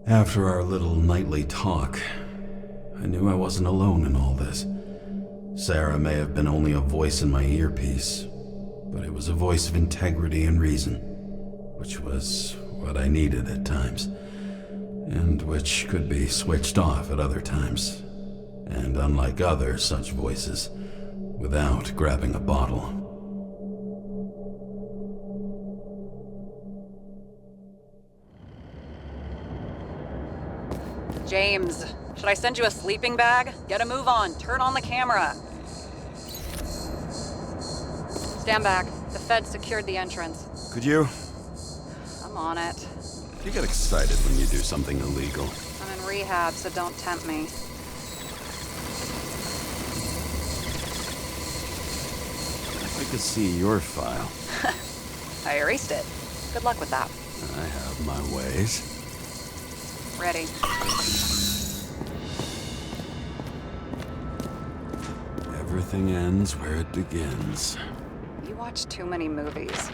After our little nightly talk, I knew I wasn't alone in all this. Sarah may have been only a voice in my earpiece, but it was a voice of integrity and reason, which was what I needed at times, and which could be switched off at other times, and unlike other such voices, without grabbing a bottle. James, should I send you a sleeping bag? Get a move on. Turn on the camera. Stand back. The Fed secured the entrance. Could you? I'm on it. You get excited when you do something illegal. I'm in rehab, so don't tempt me. I could see your file. I erased it. Good luck with that. I have my ways. Ready. Everything ends where it begins. You watch too many movies.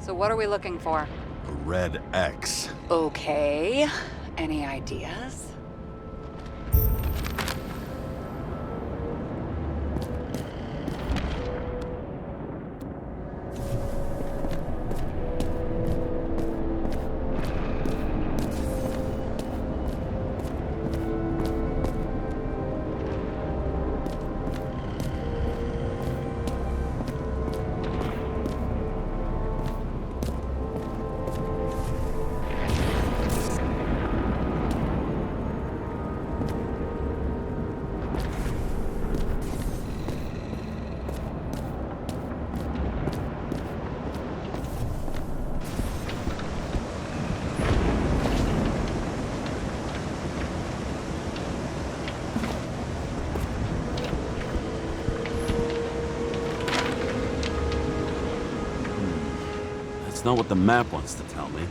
So what are we looking for? A red X. Okay. Any ideas? That's not what the map wants to tell me.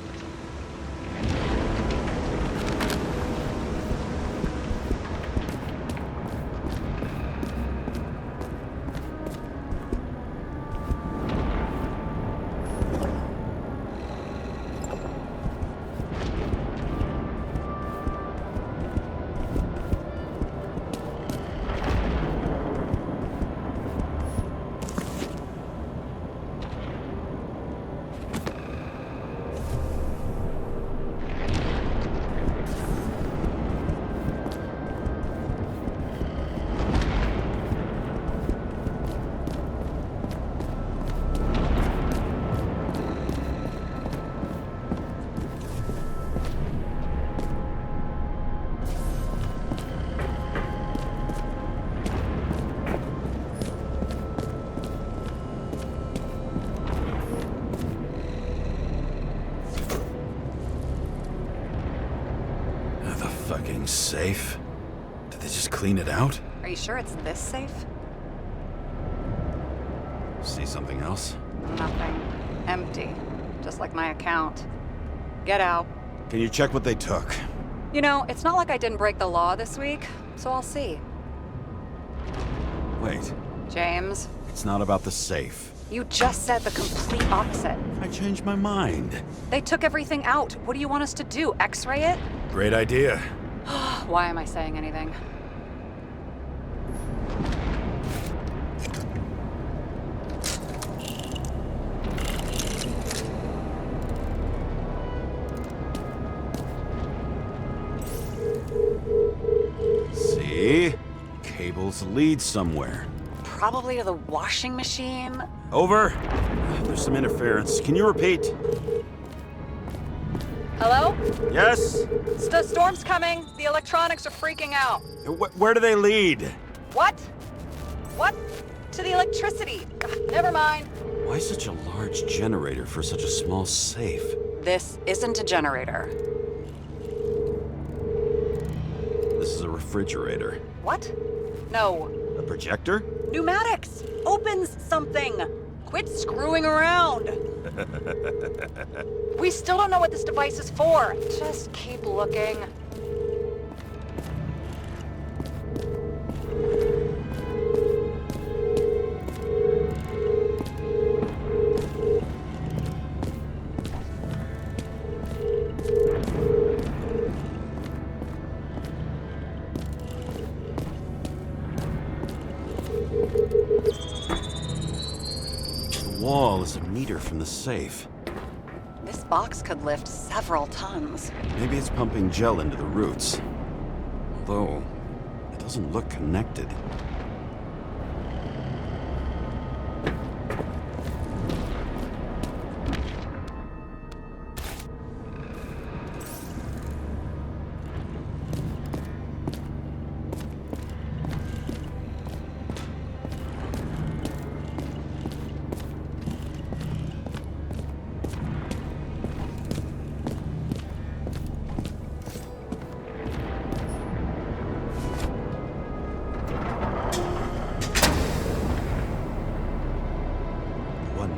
Fucking safe? Did they just clean it out? Are you sure it's this safe? See something else? Nothing. Empty. Just like my account. Get out. Can you check what they took? You know, it's not like I didn't break the law this week, so I'll see. Wait. James. It's not about the safe. You just said the complete opposite. I changed my mind. They took everything out. What do you want us to do? X-ray it? Great idea. Why am I saying anything? See? Cables lead somewhere. Probably to the washing machine. Over. There's some interference. Can you repeat? Hello? Yes? The storm's coming. The electronics are freaking out. Where do they lead? What? What? To the electricity. Ugh, never mind. Why such a large generator for such a small safe? This isn't a generator. This is a refrigerator. What? No. A projector? Pneumatics! Opens something! Quit screwing around! We still don't know what this device is for. Just keep looking. wall is a meter from the safe. This box could lift several tons. Maybe it's pumping gel into the roots. Although, it doesn't look connected.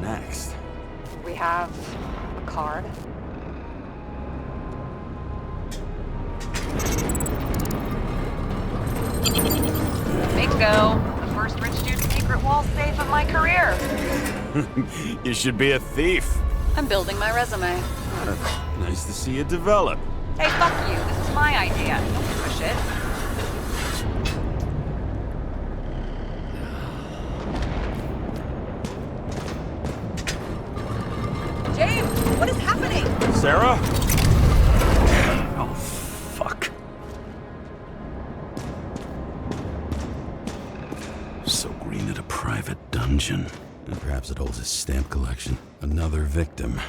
Next. We have a card. Bingo! The first rich dude's secret wall safe of my career. You should be a thief. I'm building my resume. Nice to see you develop. Hey, fuck you. This is my idea. Don't push it. James, what is happening? Sarah? Oh, fuck. So Green at a private dungeon. And perhaps it holds his stamp collection. Another victim.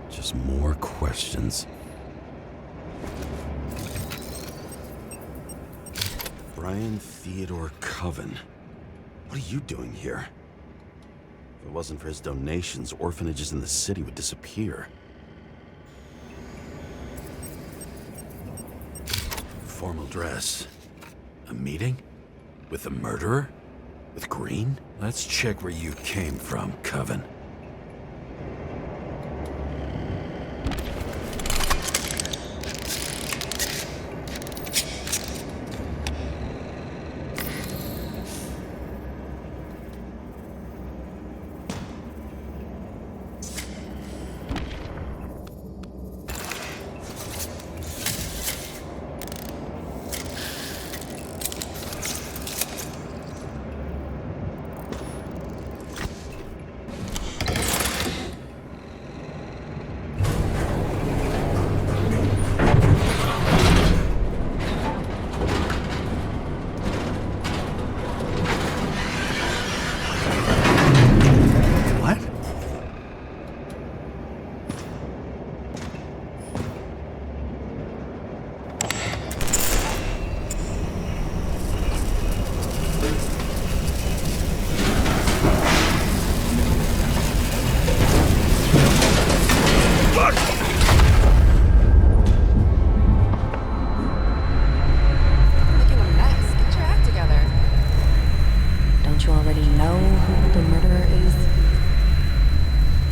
Just more questions. Brian Theodore Coven. What are you doing here? If it wasn't for his donations, orphanages in the city would disappear. Formal dress. A meeting? With the murderer? With Green? Let's check where you came from, Coven.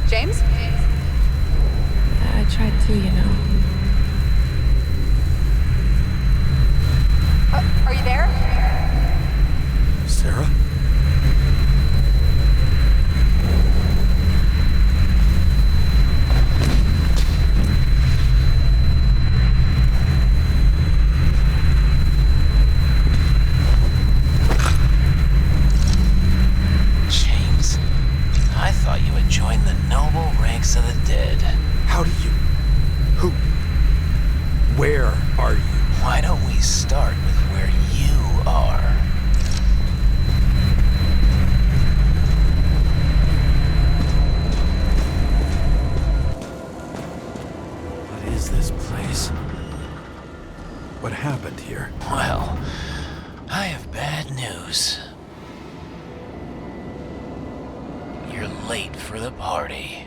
James? I tried to, you know. Are you there? Sarah? James, I thought you had joined the noble ranks of the dead. How do you... Who... Where are you? Why don't we start with where you are? What is this place? What happened here? Well, I have bad news. You're late for the party.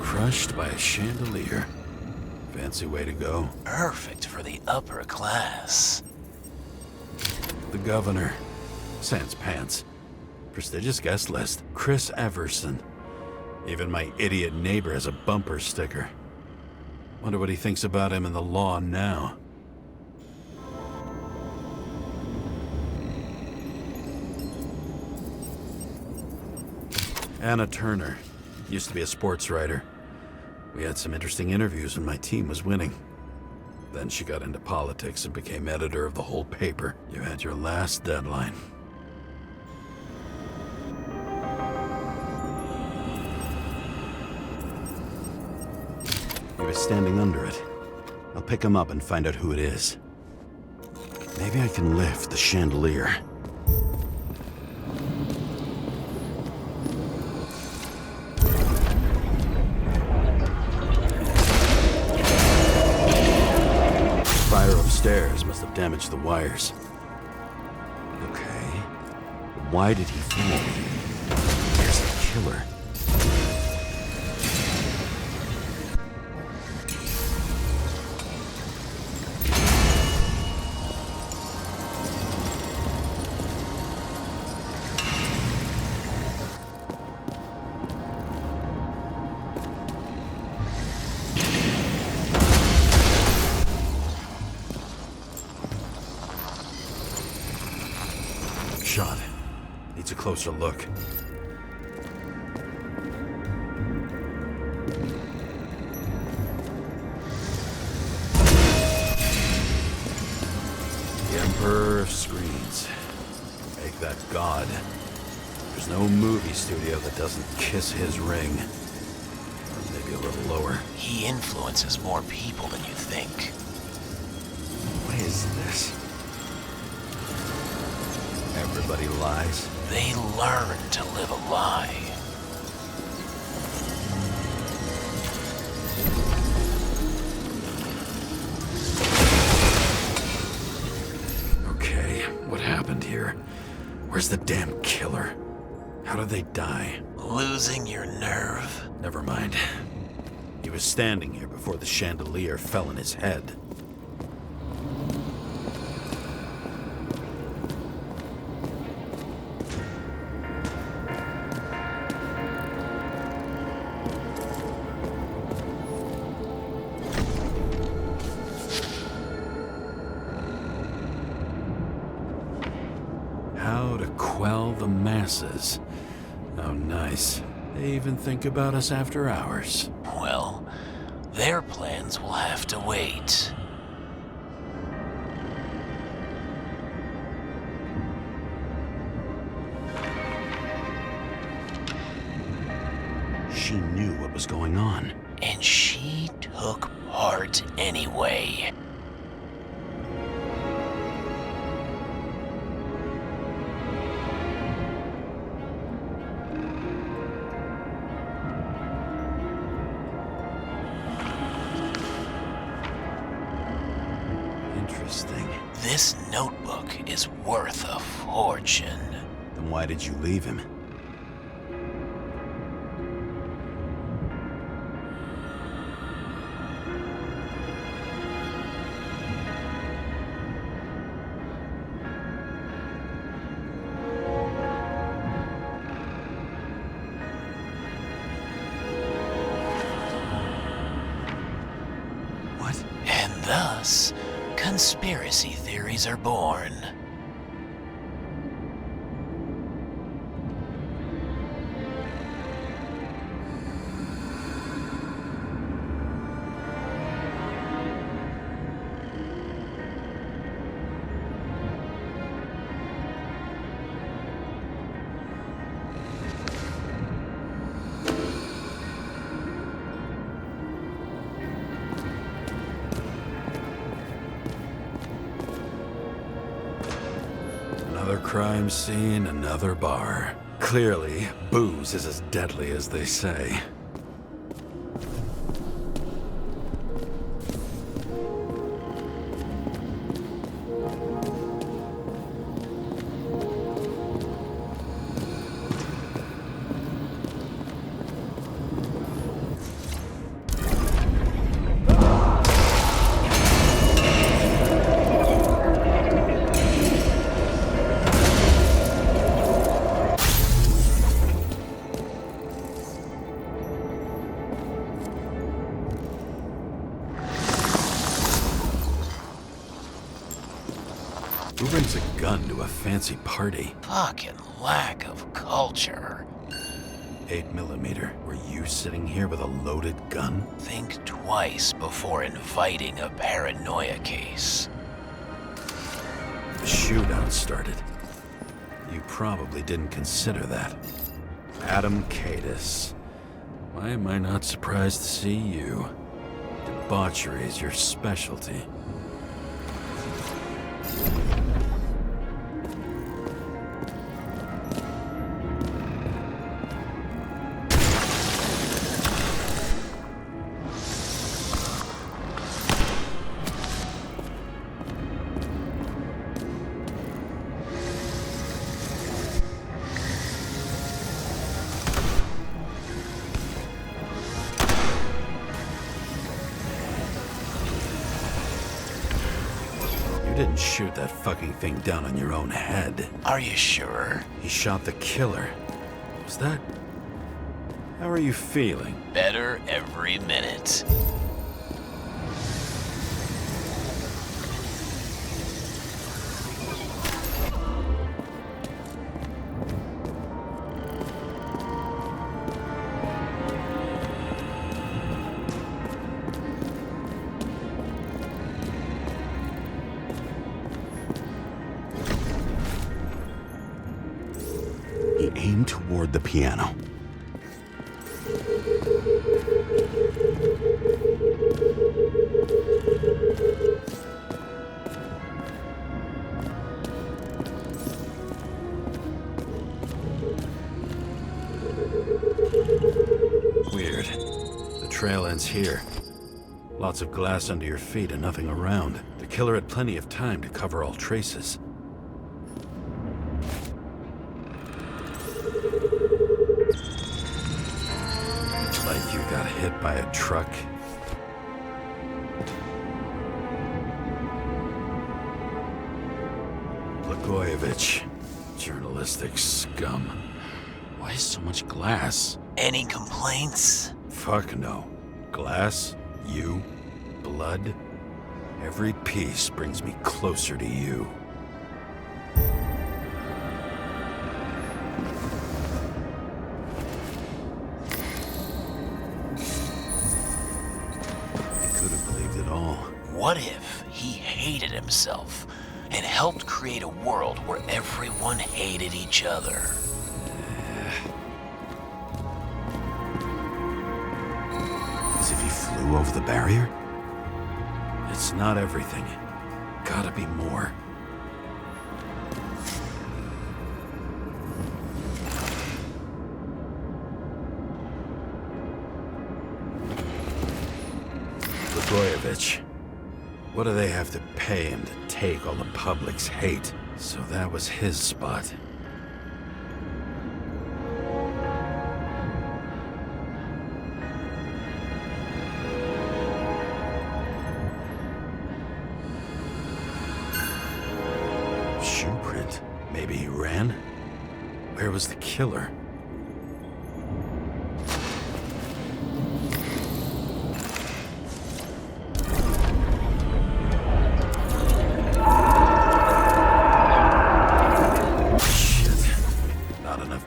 Crushed by a chandelier. Fancy way to go. Perfect for the upper class. The governor. Sans pants. Prestigious guest list. Chris Everson. Even my idiot neighbor has a bumper sticker. Wonder what he thinks about him in the law now. Anna Turner. Used to be a sports writer. We had some interesting interviews when my team was winning. Then she got into politics and became editor of the whole paper. You had your last deadline. He was standing under it. I'll pick him up and find out who it is. Maybe I can lift the chandelier. Fire upstairs must have damaged the wires. Okay. Why did he fall? Where's the killer? Shot. Needs a closer look. The Emperor of Screens. Make that god. There's no movie studio that doesn't kiss his ring. Or maybe a little lower. He influences more people than you think. What is this? Everybody lies. They learn to live a lie. Okay, what happened here? Where's the damn killer? How did they die? Losing your nerve? Never mind. He was standing here before the chandelier fell on his head. How to quell the masses. Oh, nice. They even think about us after hours. Well, their plans will have to wait. She knew what was going on. And she took part anyway. Interesting. This notebook is worth a fortune. Then why did you leave him? What? And thus, conspiracy theories are born. Another crime scene, another bar. Clearly, booze is as deadly as they say. Who brings a gun to a fancy party? Fucking lack of culture. 8mm. Were you sitting here with a loaded gun? Think twice before inviting a paranoia case. The shootout started. You probably didn't consider that. Adam Cadis. Why am I not surprised to see you? Debauchery is your specialty. You didn't shoot that fucking thing down on your own head. Are you sure? He shot the killer. Was that... How are you feeling? Better every minute. He aimed toward the piano. Weird. The trail ends here. Lots of glass under your feet and nothing around. The killer had plenty of time to cover all traces. Like you got hit by a truck. Blagojevich, journalistic scum. Why so much glass? Any complaints? Fuck no. Glass, you, blood. Every piece brings me closer to you. What if he hated himself and helped create a world where everyone hated each other? As if he flew over the barrier? It's not everything. Gotta be more. Blagojevich. What do they have to pay him to take all the public's hate? So that was his spot. Shoe print. Maybe he ran? Where was the killer?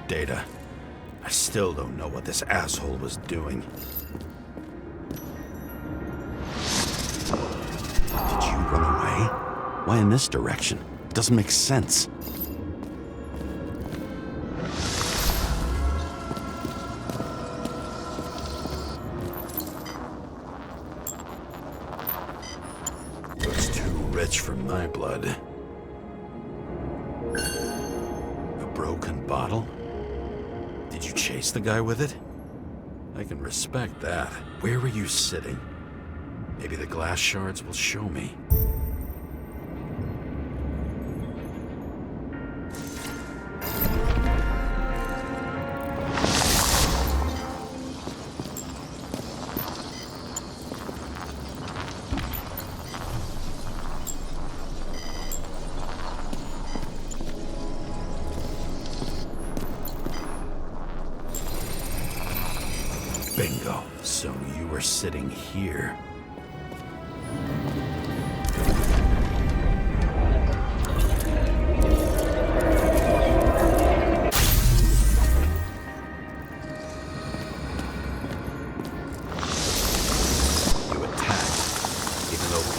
Data. I still don't know what this asshole was doing. Did you run away? Why in this direction? It doesn't make sense. Looks too rich for my blood. A broken bottle? Did you chase the guy with it? I can respect that. Where were you sitting? Maybe the glass shards will show me. Bingo. So you were sitting here.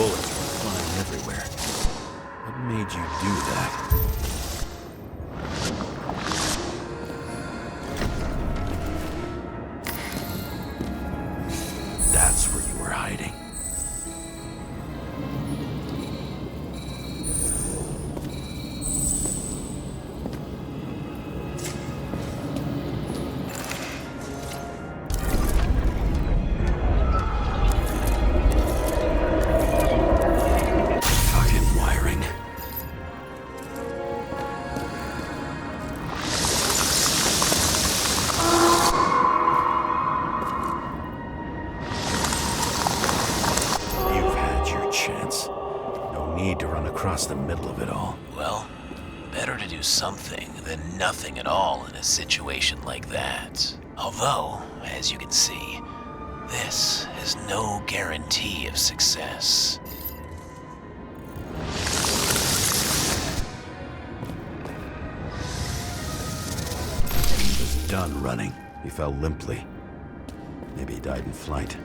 bullets were flying everywhere. What made you do that? That's where you were hiding. Fucking wiring. You've had your chance. No need to run across the middle of it all. Well, better to do something than nothing at all in a situation like that. Although, as you can see, this is no guarantee of success. He was done running. He fell limply. Maybe he died in flight.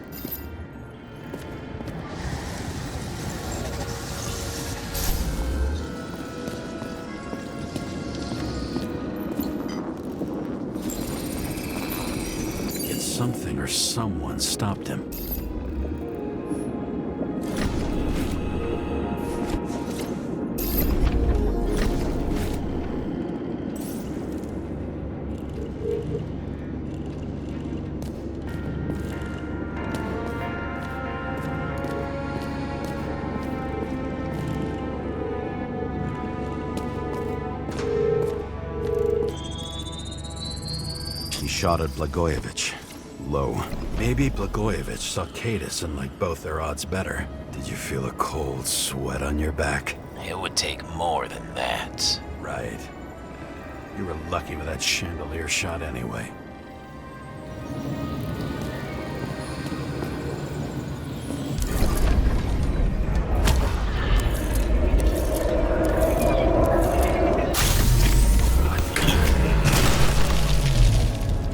Yet something or someone stopped him. He shot at Blagojevich. Low. Maybe Blagojevich saw Cadis and liked both their odds better. Did you feel a cold sweat on your back? It would take more than that. Right. You were lucky with that chandelier shot anyway.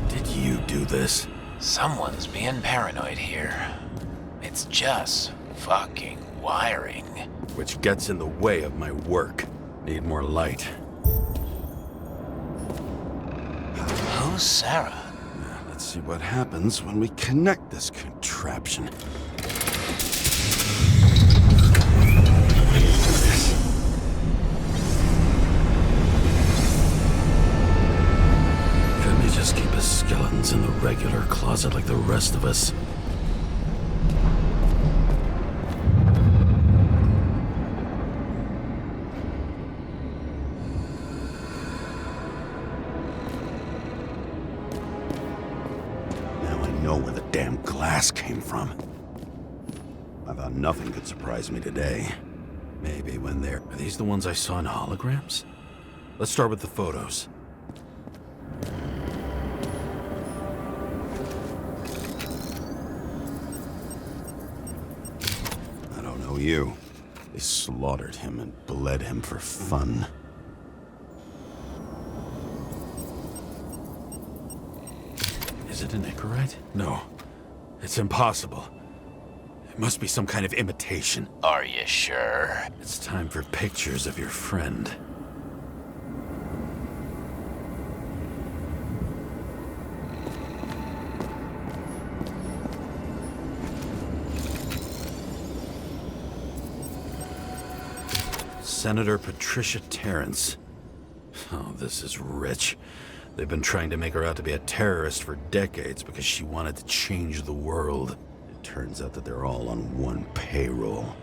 Did you do this? Someone's being paranoid here. It's just fucking wiring. Which gets in the way of my work. Need more light. Who's Sarah? Let's see what happens when we connect this contraption. Couldn't he just keep his skeletons in the regular closet like the rest of us? Know where the damn glass came from. I thought nothing could surprise me today. Maybe when they're... Are these the ones I saw in holograms? Let's start with the photos. I don't know you. They slaughtered him and bled him for fun. Is it an Icarite? No. It's impossible. It must be some kind of imitation. Are you sure? It's time for pictures of your friend. Senator Patricia Terrence. Oh, this is rich. They've been trying to make her out to be a terrorist for decades because she wanted to change the world. It turns out that they're all on one payroll.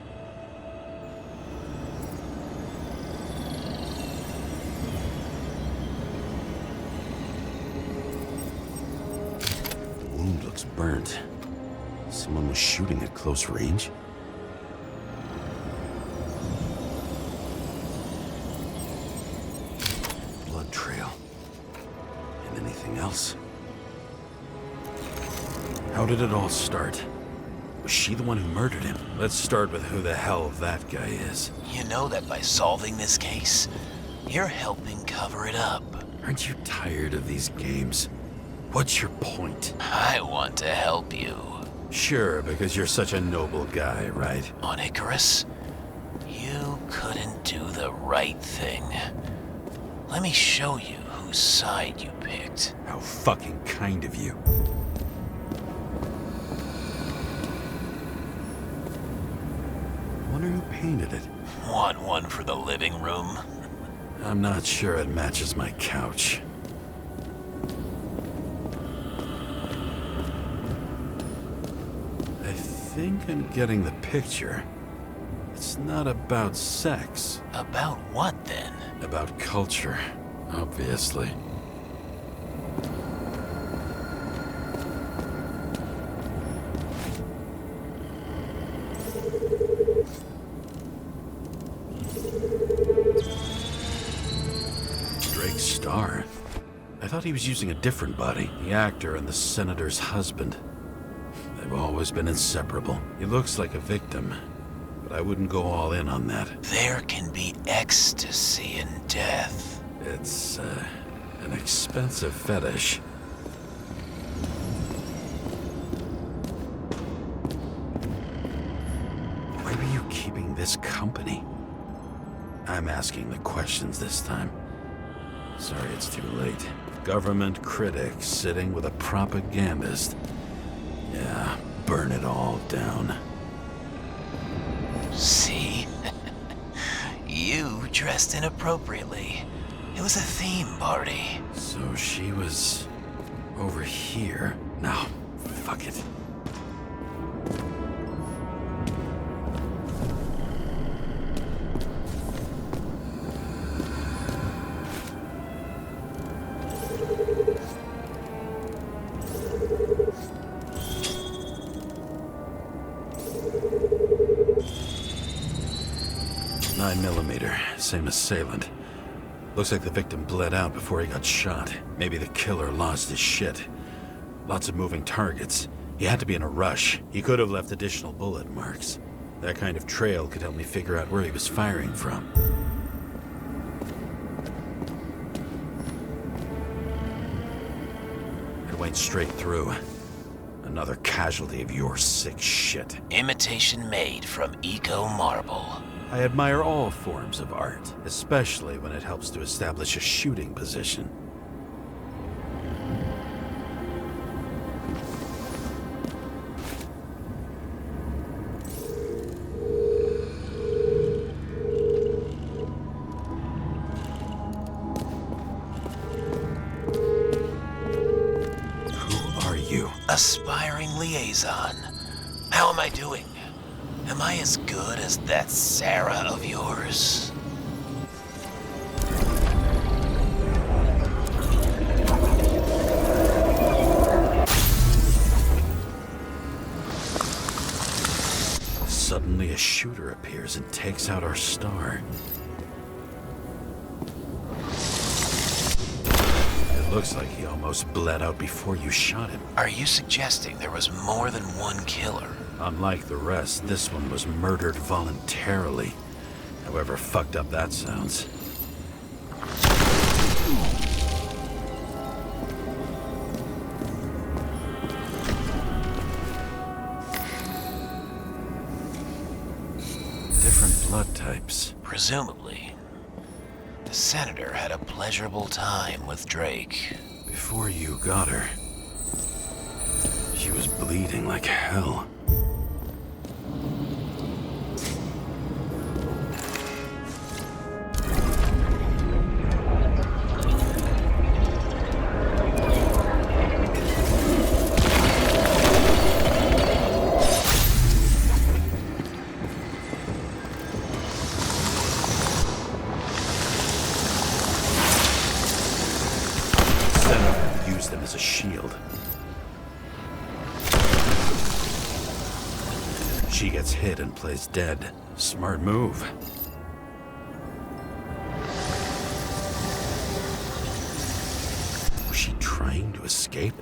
The wound looks burnt. Someone was shooting at close range? Blood trail. Anything else? How did it all start? Was she the one who murdered him? Let's start with who the hell that guy is. You know that by solving this case, you're helping cover it up. Aren't you tired of these games? What's your point? I want to help you. Sure, because you're such a noble guy, right? On Icarus, you couldn't do the right thing. Let me show you whose side you picked. How fucking kind of you. Wonder who painted it. Want one for the living room? I'm not sure it matches my couch. I think I'm getting the picture. It's not about sex. About what, then? About culture, obviously. Drake's star. I thought he was using a different body. The actor and the senator's husband. They've always been inseparable. He looks like a victim, but I wouldn't go all in on that. There can be ecstasy in death. It's, an expensive fetish. Why were you keeping this company? I'm asking the questions this time. Sorry it's too late. Government critic sitting with a propagandist. Yeah, burn it all down. See? You dressed inappropriately. It was a theme party. So she was over here. No, fuck it. Same assailant. Looks like the victim bled out before he got shot. Maybe the killer lost his shit. Lots of moving targets. He had to be in a rush. He could have left additional bullet marks. That kind of trail could help me figure out where he was firing from. It went straight through. Another casualty of your sick shit. Imitation made from eco marble. I admire all forms of art, especially when it helps to establish a shooting position. Who are you? Aspiring liaison. How am I doing? Am I as good as that Sarah of yours? Suddenly a shooter appears and takes out our star. It looks like he almost bled out before you shot him. Are you suggesting there was more than one killer? Unlike the rest, this one was murdered voluntarily. However fucked up that sounds. Different blood types. Presumably. The senator had a pleasurable time with Drake. Before you got her, she was bleeding like hell. Them as a shield. She gets hit and plays dead. Smart move. Was she trying to escape?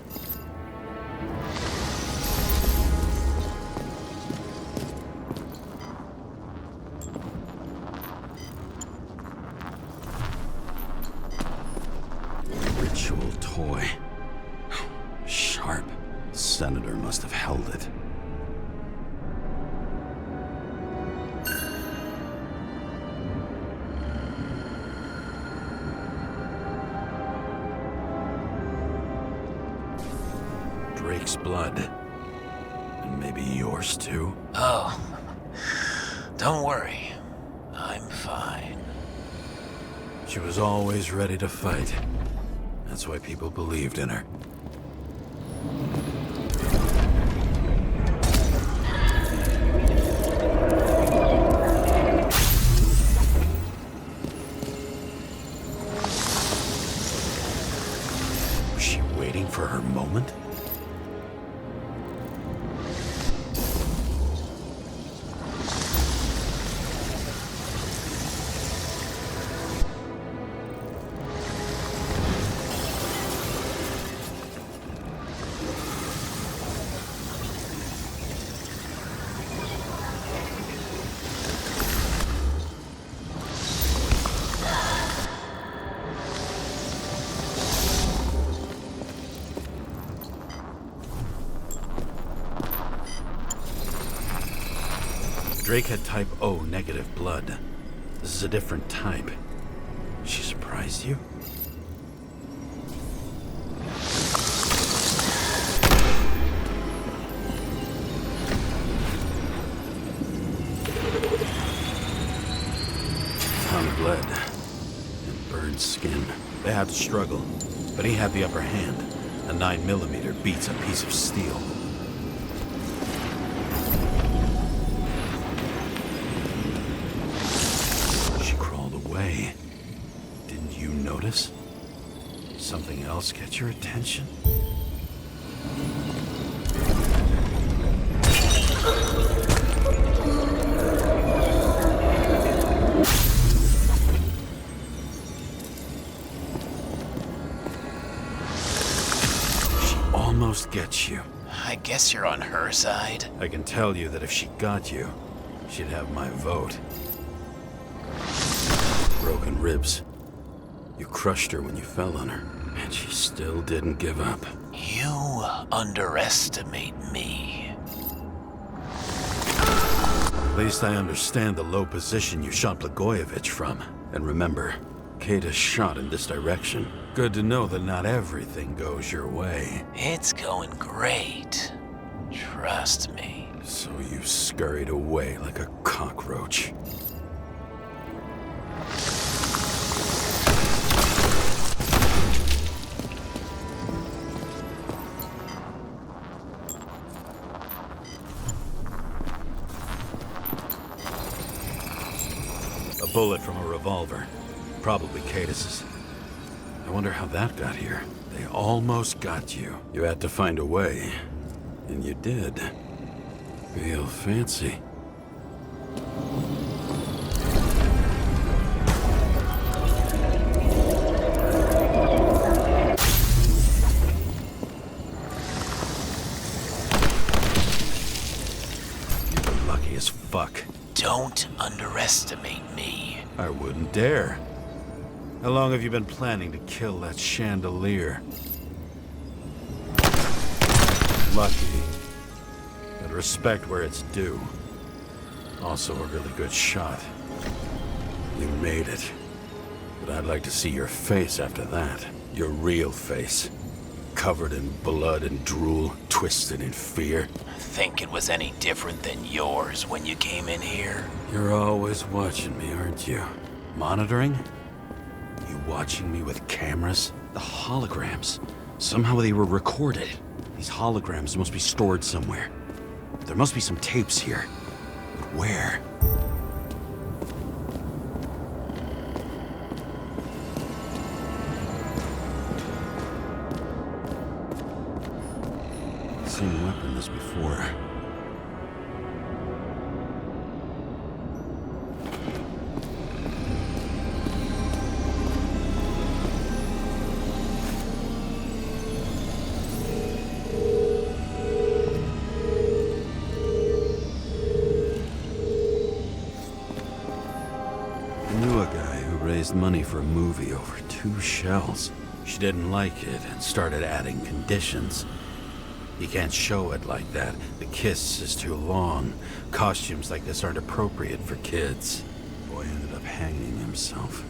Ritual toy. Sharp. Senator must have held it. Drake's blood. And maybe yours too? Oh, don't worry. I'm fine. She was always ready to fight. That's why people believed in her. Was she waiting for her moment? Drake had type O negative blood. This is a different type. She surprised you? Found blood and burned skin. They had to struggle, but he had the upper hand. A 9mm beats a piece of steel. Didn't you notice? Something else get your attention? She almost gets you. I guess you're on her side. I can tell you that if she got you, she'd have my vote. Broken ribs. You crushed her when you fell on her, and she still didn't give up. You underestimate me. At least I understand the low position you shot Blagojevich from. And remember, Kata's shot in this direction. Good to know that not everything goes your way. It's going great. Trust me. So you scurried away like a cockroach. A bullet from a revolver. Probably Cadis's. I wonder how that got here. They almost got you. You had to find a way. And you did. Real fancy. You're lucky as fuck. Don't underestimate me. I wouldn't dare. How long have you been planning to kill that chandelier? Lucky. But respect where it's due. Also a really good shot. You made it. But I'd like to see your face after that. Your real face. Covered in blood and drool, twisted in fear. Think it was any different than yours when you came in here? You're always watching me, aren't you? Monitoring? You watching me with cameras? The holograms. Somehow they were recorded. These holograms must be stored somewhere. There must be some tapes here. But where? Same weapon as before. I knew a guy who raised money for a movie over 2 shells. She didn't like it and started adding conditions. You can't show it like that. The kiss is too long. Costumes like this aren't appropriate for kids. Boy ended up hanging himself.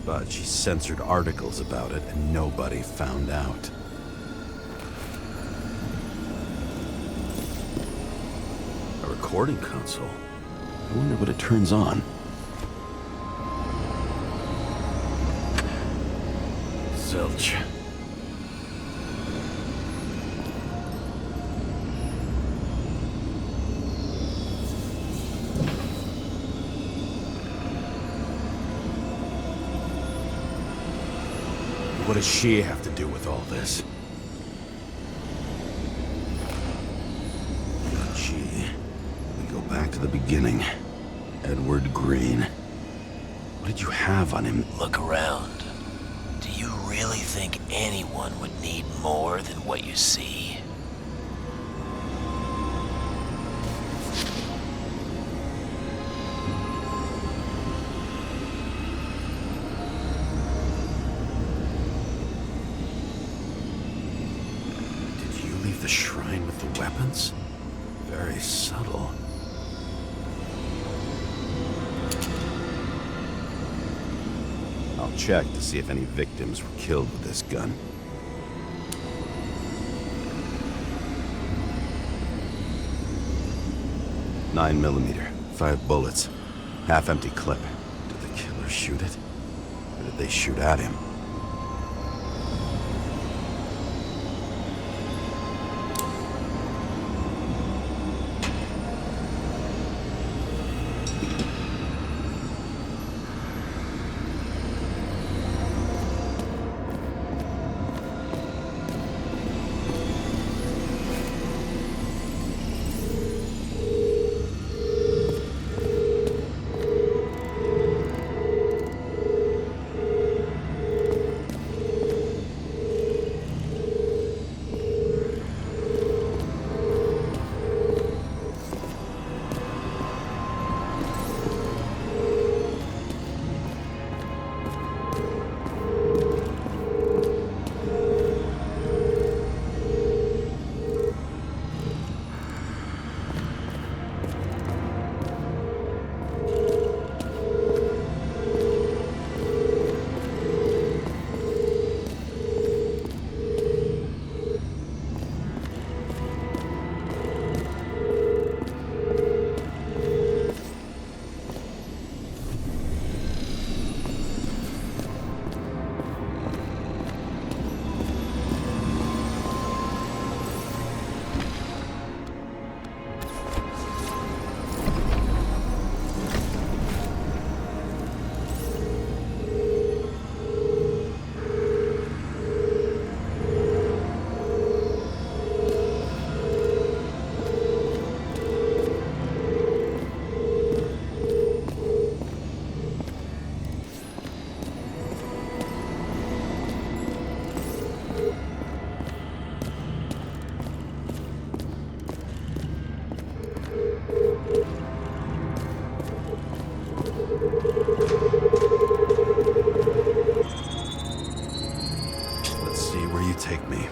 But she censored articles about it and nobody found out. recording console. I wonder what it turns on. Zilch. What does she have to do with all this? Gee, we go back to the beginning. Edward Green. What did you have on him? Look around. Do you really think anyone would need more than what you see? Did you leave the shrine with the weapons? Very subtle. I'll check to see if any victims were killed with this gun. .9mm, 5 bullets, half-empty clip. Did the killer shoot it? Or did they shoot at him? Take me.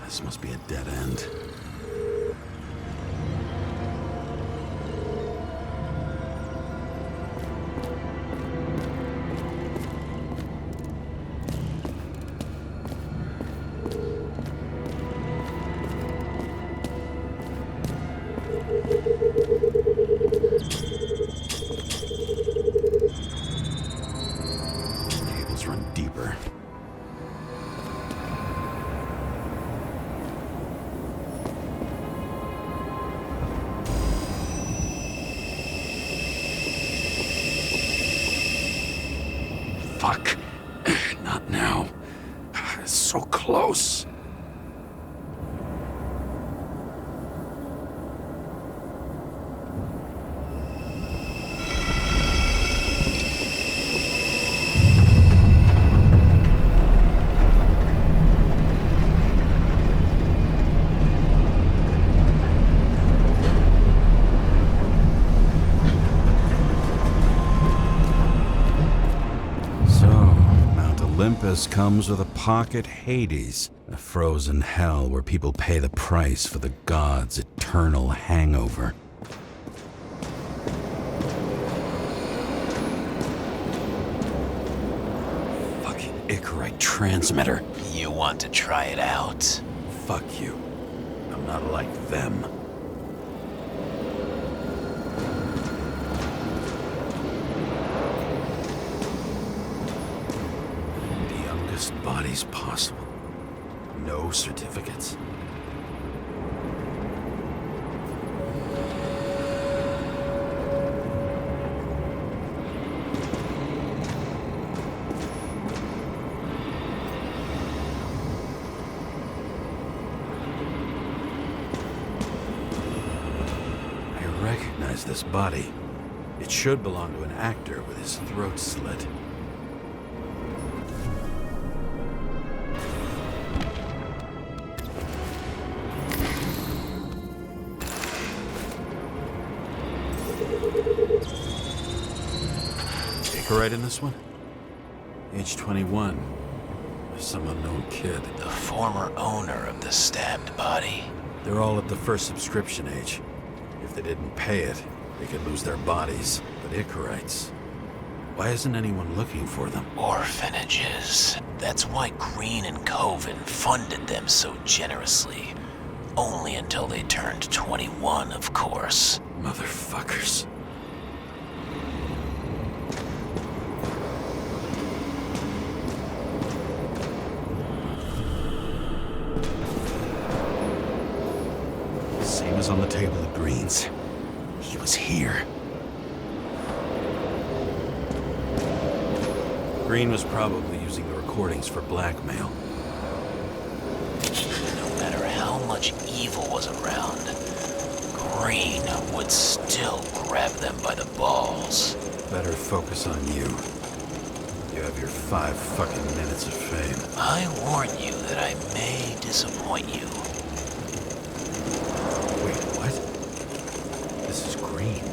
This must be a dead end. Cables run deeper. Fuck. Not now. It's so close. Olympus comes with a pocket Hades, a frozen hell where people pay the price for the gods' eternal hangover. Fucking Icarite transmitter. You want to try it out? Fuck you. I'm not like them. The youngest bodies possible. No certificates. I recognize this body. It should belong to an actor with his throat slit. Right in this one? Age 21. Some unknown kid. The former owner of the stabbed body. They're all at the first subscription age. If they didn't pay it, they could lose their bodies. But Icarites, why isn't anyone looking for them? Orphanages. That's why Green and Coven funded them so generously. Only until they turned 21, of course. Motherfuckers. Same as on the table at Green's. He was here. Green was probably using the recordings for blackmail. No matter how much evil was around, Green would still grab them by the balls. Better focus on you. You have your 5 fucking minutes of fame. I warn you that I may disappoint you. Wait, what? This is Green.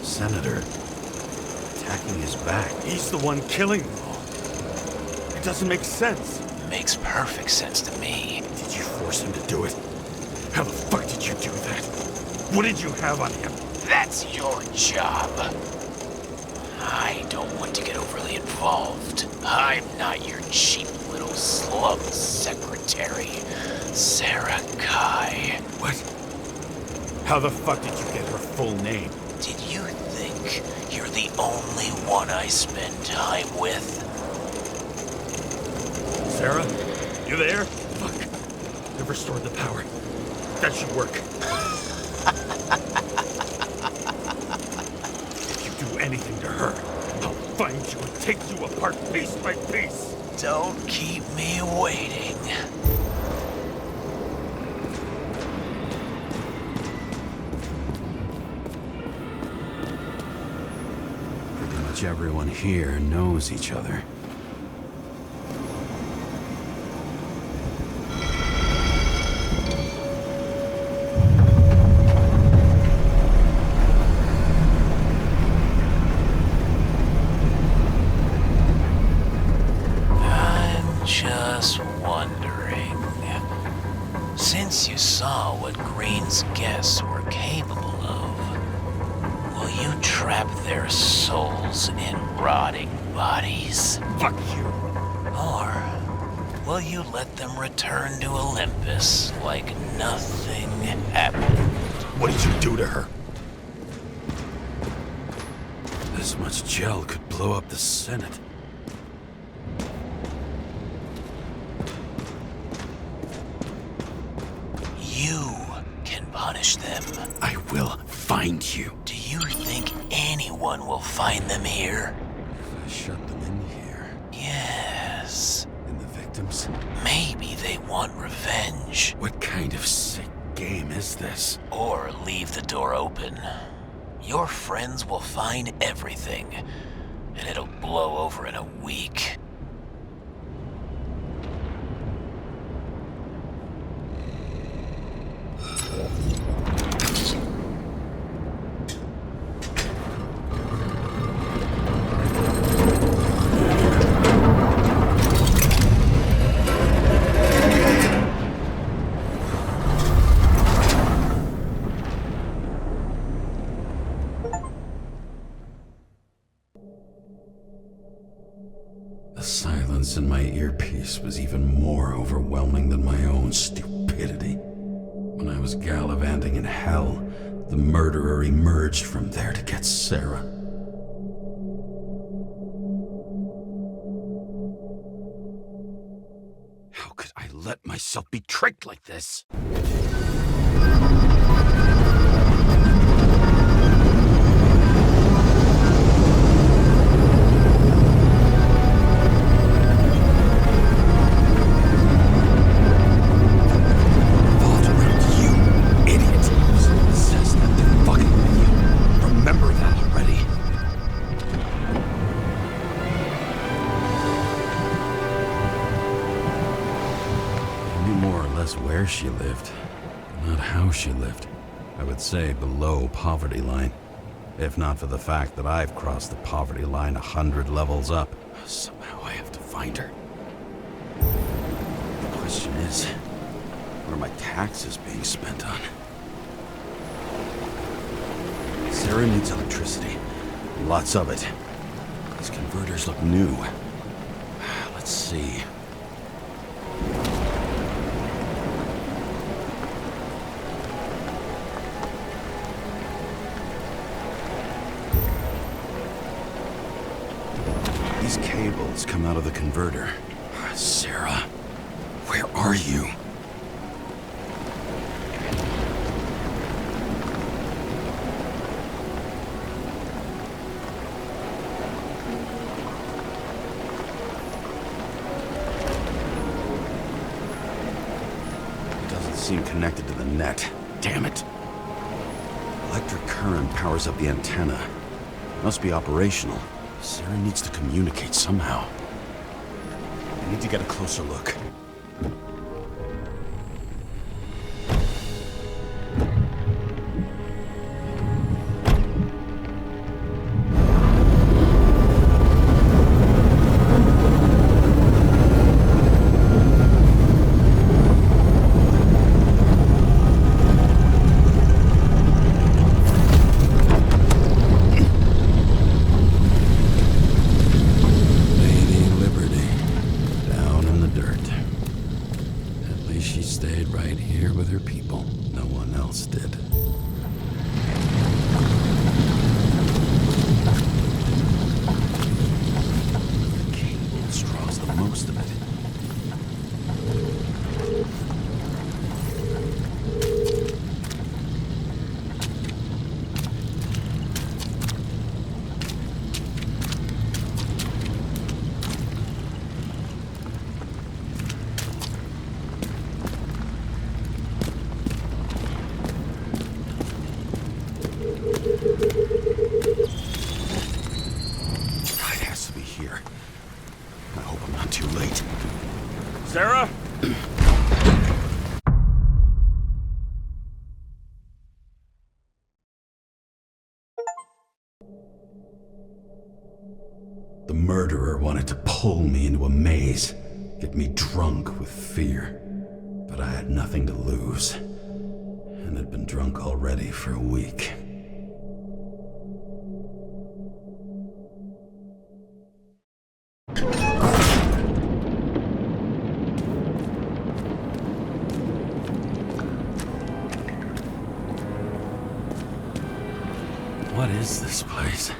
Senator. Attacking his back. He's the one killing them all. It doesn't make sense. Makes perfect sense to me. Did you force him to do it? How the fuck did you do that? What did you have on him? That's your job. I don't want to get overly involved. I'm not your cheap little slum secretary, Sarah Kai. What? How the fuck did you get her full name? Did you think you're the only one I spend time with? Sarah? You there? Fuck. I've restored the power. That should work. If you do anything to her, I'll find you and take you apart piece by piece. Don't keep me waiting. Pretty much everyone here knows each other. Just wondering, since you saw what Green's guests were capable of, will you trap their souls in rotting bodies? Fuck you. Or will you let them return to Olympus like nothing happened? What did you do to her? This much gel could blow up the Senate. You can punish them. I will find you. Do you think anyone will find them here? If I shut them in here, Yes. and the victims, Maybe they want revenge. what kind of sick game is this? Or leave the door open. Your friends will find everything, and it'll blow over in a week. silence in my earpiece was even more overwhelming than my own stupidity. When I was gallivanting in hell, the murderer emerged from there to get Sarah. How could I let myself be tricked like this? Where she lived, not how she lived. I would say below poverty line, if not for the fact that I've crossed the poverty line 100 levels up. Somehow I have to find her. The question is, what are my taxes being spent on? Sarah needs electricity, lots of it. These converters look new. Let's see. These cables come out of the converter. Sarah, where are you? It doesn't seem connected to the net. Damn it. Electric current powers up the antenna. Must be operational. Sarah needs to communicate somehow. I need to get a closer look. Sarah? The murderer wanted to pull me into a maze, get me drunk with fear. But I had nothing to lose, and had been drunk already for a week. What is this place?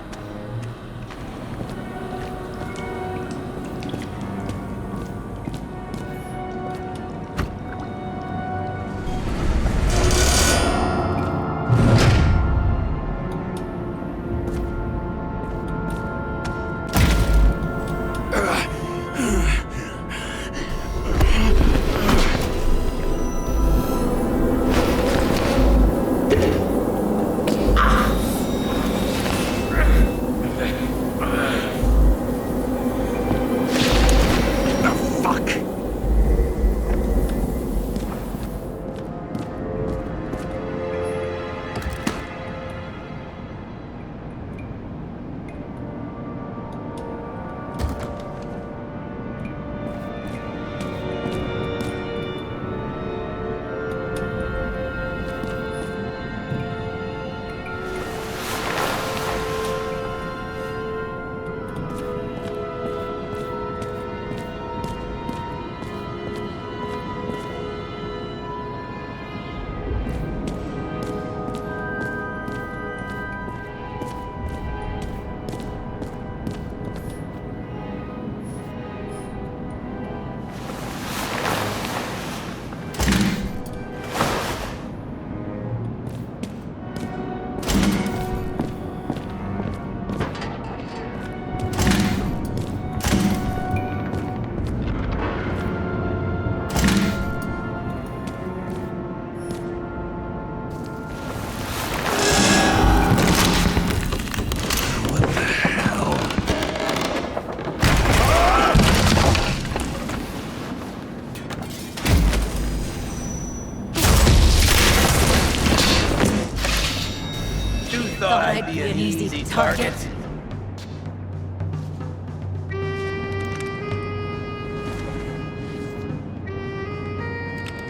target.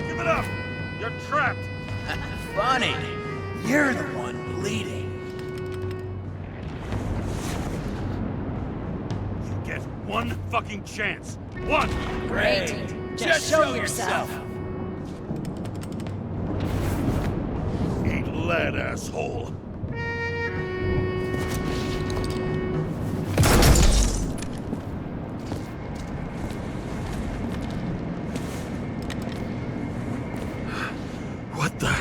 Give it up! You're trapped! Funny. You're the one bleeding. You get one fucking chance. One! Great. Just show yourself. Eat lead, asshole. What the?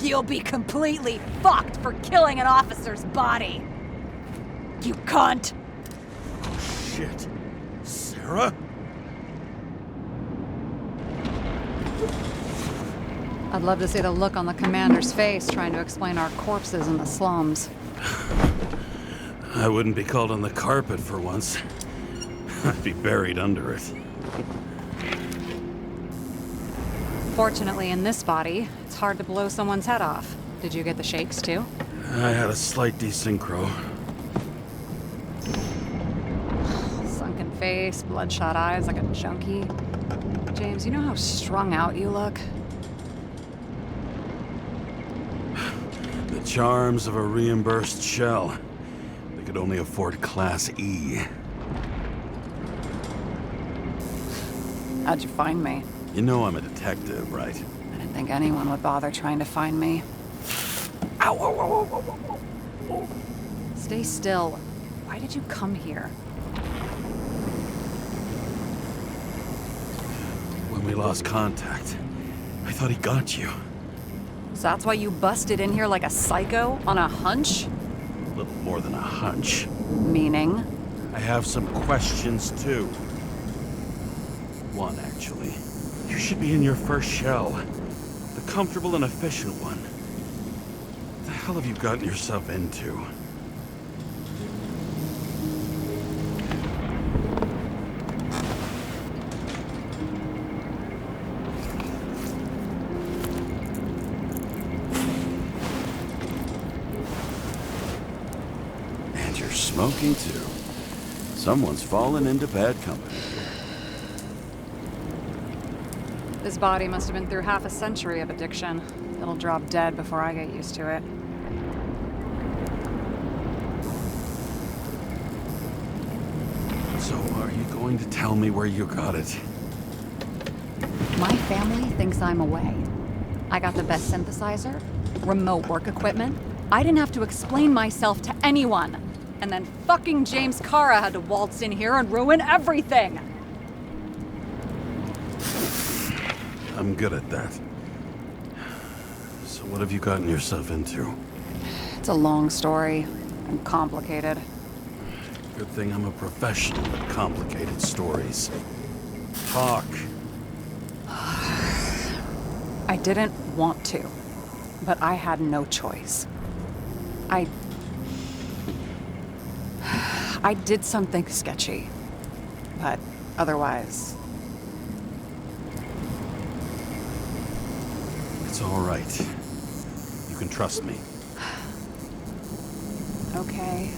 You'll be completely fucked for killing an officer's body. You cunt. Shit. Sarah? I'd love to see the look on the commander's face trying to explain our corpses in the slums. I wouldn't be called on the carpet for once. I'd be buried under it. Fortunately, in this body, it's hard to blow someone's head off. Did you get the shakes, too? I had a slight desynchro. Sunken face, bloodshot eyes like a junkie. James, you know how strung out you look? The charms of a reimbursed shell. They could only afford Class E. How'd you find me? You know I'm a detective, right? I didn't think anyone would bother trying to find me. Ow, ow, ow, ow, ow, ow. Stay still. Why did you come here? When we lost contact, I thought he got you. So that's why you busted in here like a psycho on a hunch? A little more than a hunch. Meaning? I have some questions, too. One, actually. You should be in your first shell. The comfortable and efficient one. What the hell have you gotten yourself into? And you're smoking, too. Someone's fallen into bad company. This body must have been through half a century of addiction. It'll drop dead before I get used to it. So are you going to tell me where you got it? My family thinks I'm away. I got the best synthesizer, remote work equipment. I didn't have to explain myself to anyone. And then fucking James Kara had to waltz in here and ruin everything. I'm good at that. So what have you gotten yourself into? It's a long story and complicated. Good thing I'm a professional at complicated stories. Talk. I didn't want to, but I had no choice. I did something sketchy, but otherwise... It's all right. You can trust me. Okay.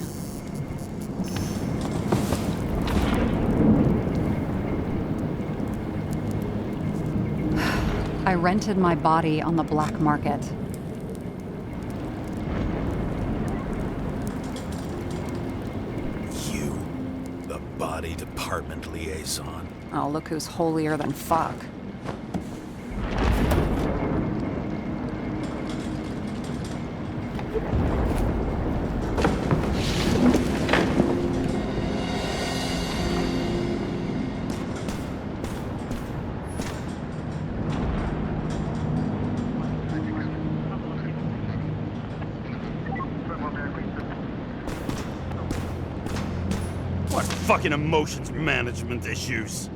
I rented my body on the black market. You, the body department liaison. Oh, look who's holier than fuck. What fucking emotions management issues?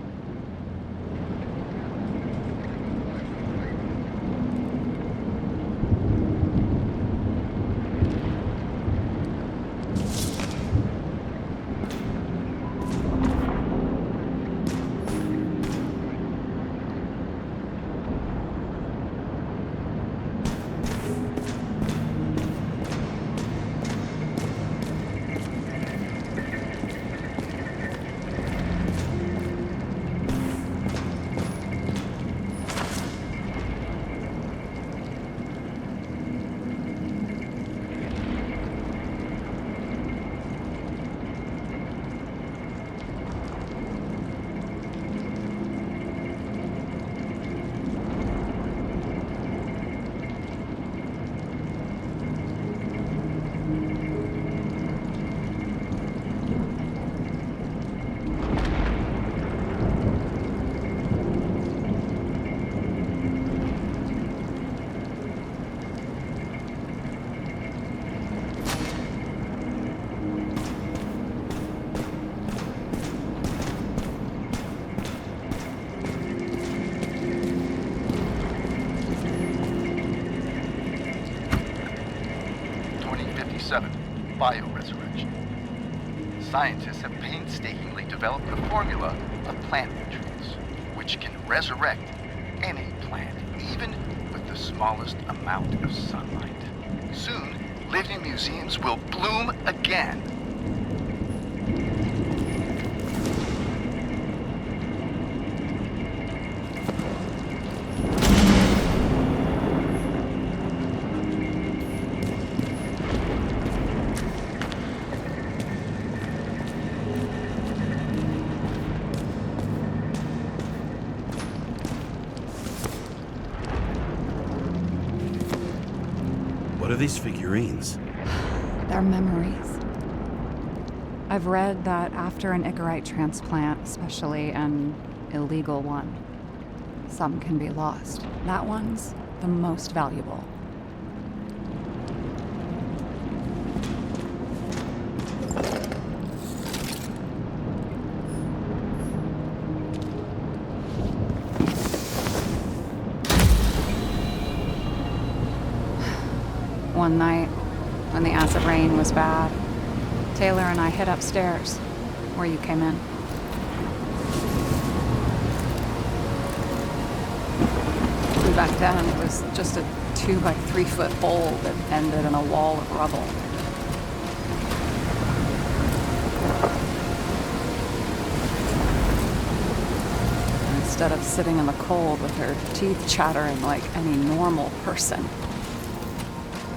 2057, bioresurrection. Scientists have painstakingly developed a formula of plant nutrients, which can resurrect any plant, even with the smallest amount of sunlight. Soon, living museums will bloom again. What are these figurines? They're memories. I've read that after an Icarite transplant, especially an illegal one, some can be lost. That one's the most valuable. One night, when the acid rain was bad, Taylor and I hid upstairs, where you came in. Back then, it was just a 2-by-3 foot hole that ended in a wall of rubble. And instead of sitting in the cold with her teeth chattering like any normal person,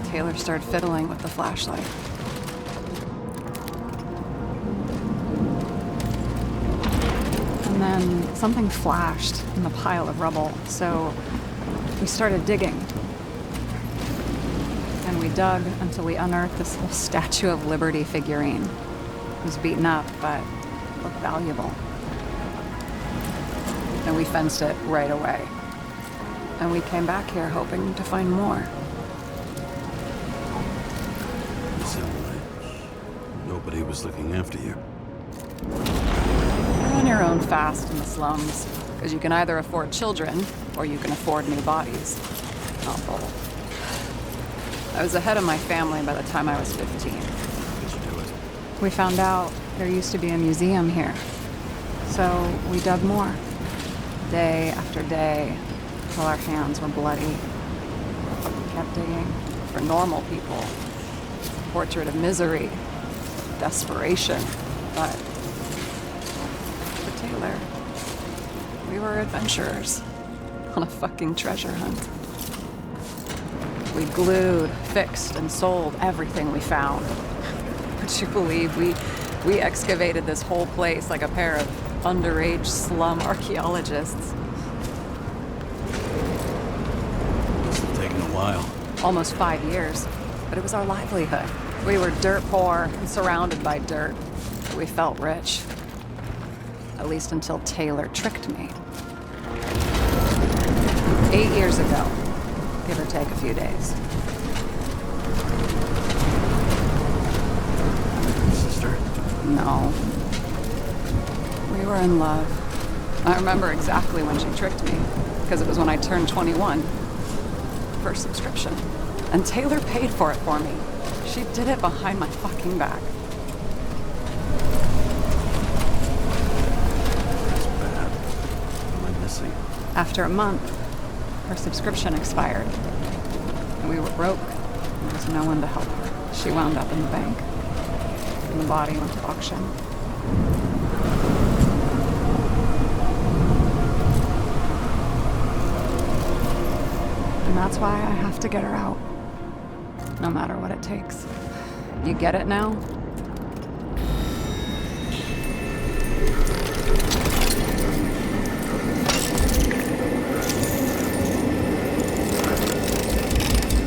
Taylor started fiddling with the flashlight. And then something flashed in the pile of rubble, so we started digging. And we dug until we unearthed this whole Statue of Liberty figurine. It was beaten up, but looked valuable. And we fenced it right away. And we came back here hoping to find more. Nobody was looking after you. You're on your own fast in the slums, because you can either afford children, or you can afford new bodies. Not both. I was ahead of my family by the time I was 15. How did you do it? We found out there used to be a museum here. So we dug more. Day after day, till our hands were bloody. We kept digging for normal people. Portrait of misery. Desperation, but for Taylor, we were adventurers on a fucking treasure hunt. We glued, fixed, and sold everything we found. Would you believe we excavated this whole place like a pair of underage slum archaeologists? Must have taken a while. Almost 5 years, but it was our livelihood. We were dirt poor and surrounded by dirt. But we felt rich. At least until Taylor tricked me. 8 years ago, give or take a few days. Sister? No. We were in love. I remember exactly when she tricked me, because it was when I turned 21. First subscription. And Taylor paid for it for me. She did it behind my fucking back. That's bad. What am I missing? After a month, her subscription expired. And we were broke. There was no one to help her. She wound up in the bank. And the body went to auction. And that's why I have to get her out. No matter what it takes. You get it now?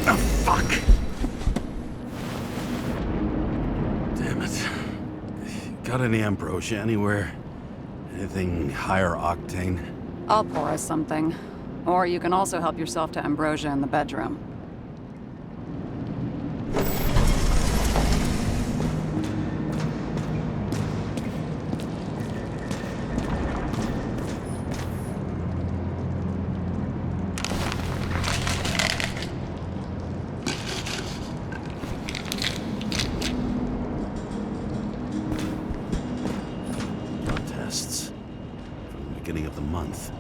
Oh, fuck! Damn it. Got any ambrosia anywhere? Anything higher octane? I'll pour us something. Or you can also help yourself to ambrosia in the bedroom. beginning of the month.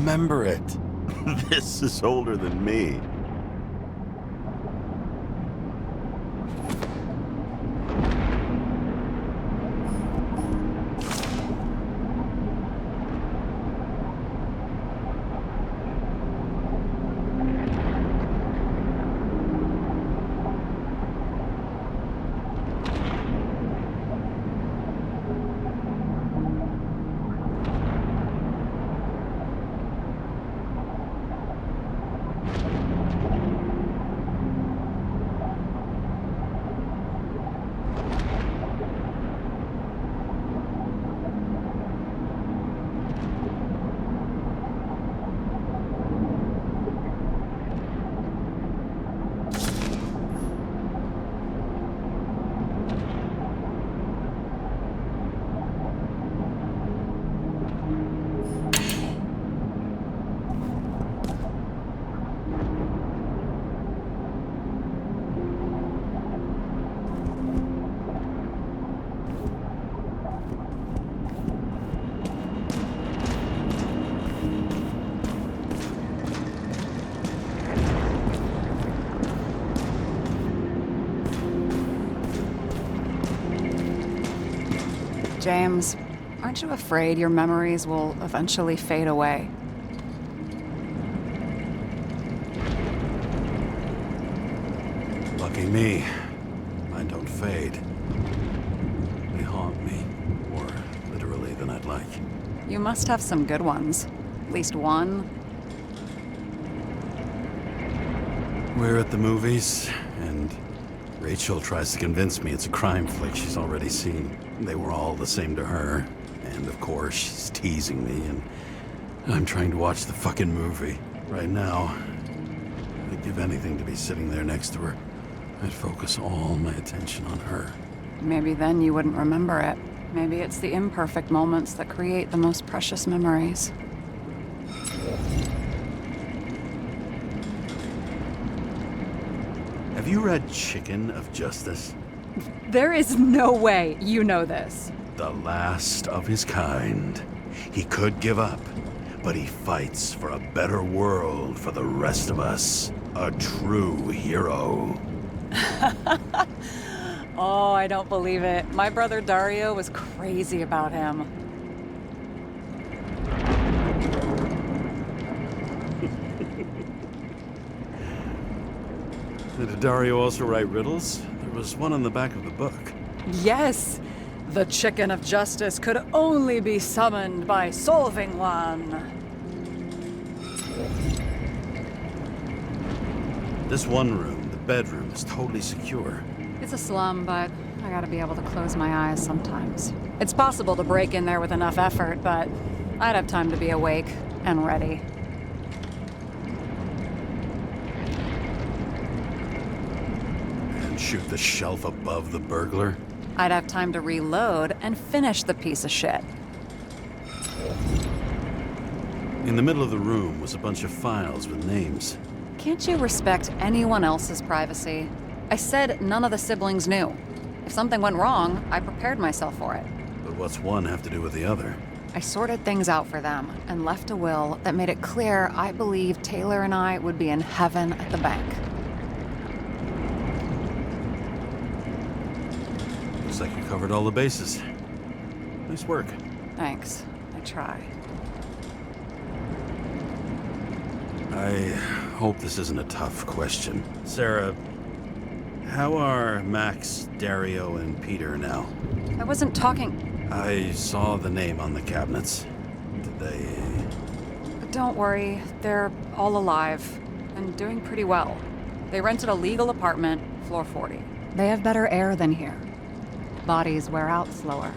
Remember it. This is older than me. James, aren't you afraid your memories will eventually fade away? Lucky me. Mine don't fade. They haunt me. More literally than I'd like. You must have some good ones. At least one. We're at the movies, and Rachel tries to convince me it's a crime flick she's already seen. They were all the same to her. And of course, she's teasing me, and I'm trying to watch the fucking movie. Right now, I'd give anything to be sitting there next to her. I'd focus all my attention on her. Maybe then you wouldn't remember it. Maybe it's the imperfect moments that create the most precious memories. Have you read Chicken of Justice? There is no way you know this. The last of his kind. He could give up, but he fights for a better world for the rest of us. A true hero. Oh, I don't believe it. My brother Dario was crazy about him. Did Dario also write riddles? There was one on the back of the book. Yes! The Chicken of Justice could only be summoned by solving one. This one room, the bedroom, is totally secure. It's a slum, but I gotta be able to close my eyes sometimes. It's possible to break in there with enough effort, but I'd have time to be awake and ready. And shoot the shelf above the burglar? I'd have time to reload and finish the piece of shit. In the middle of the room was a bunch of files with names. Can't you respect anyone else's privacy? I said none of the siblings knew. If something went wrong, I prepared myself for it. But what's one have to do with the other? I sorted things out for them and left a will that made it clear I believed Taylor and I would be in heaven at the bank. Looks like you covered all the bases. Nice work. Thanks. I try. I hope this isn't a tough question. Sarah, how are Max, Dario, and Peter now? I wasn't talking... I saw the name on the cabinets. Did they... Don't worry, they're all alive and doing pretty well. They rented a legal apartment, floor 40. They have better air than here. Bodies wear out slower.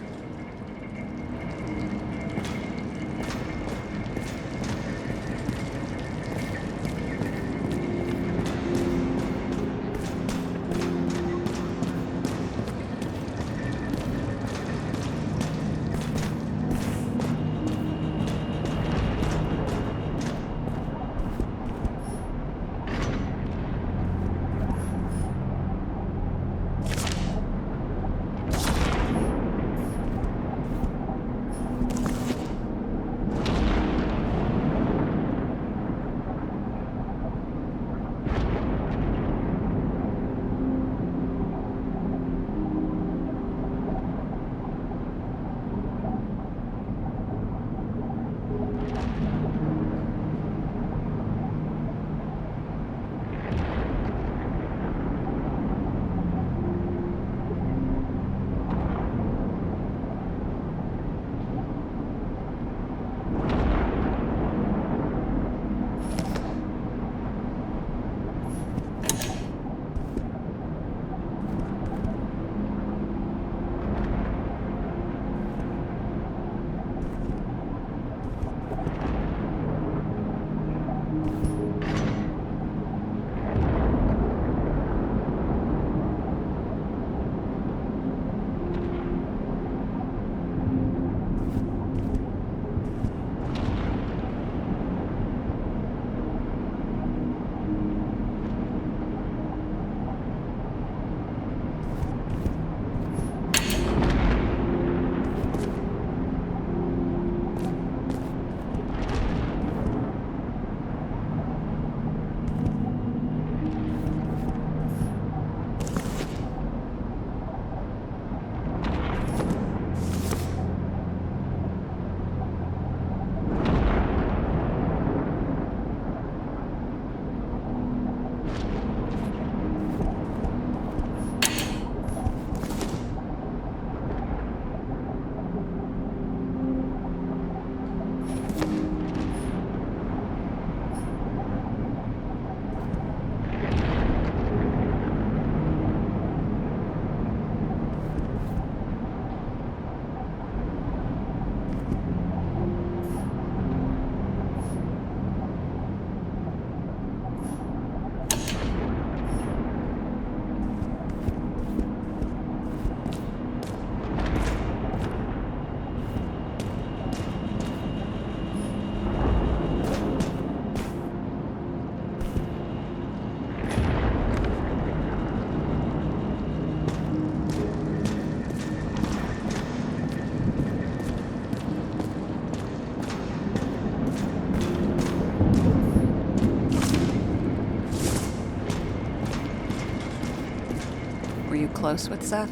Close with Seth?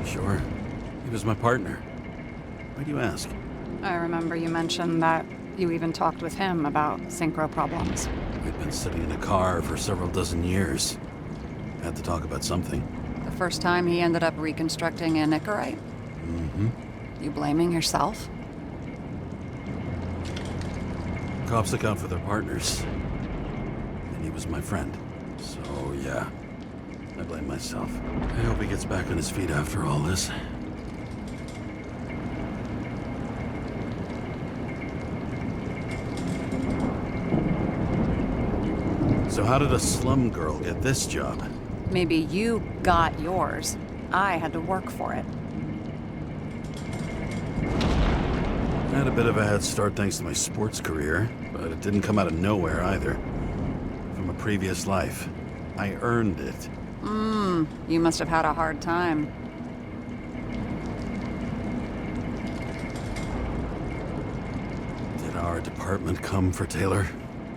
Sure. He was my partner. Why do you ask? I remember you mentioned that you even talked with him about synchro problems. We'd been sitting in a car for several dozen years. Had to talk about something. The first time he ended up reconstructing a Nicorite? Mm-hmm. You blaming yourself? Cops look out for their partners. And he was my friend. So, yeah. I blame myself. I hope he gets back on his feet after all this. So how did a slum girl get this job? Maybe you got yours. I had to work for it. I had a bit of a head start thanks to my sports career, but it didn't come out of nowhere either. From a previous life. I earned it. You must have had a hard time. Did our department come for Taylor?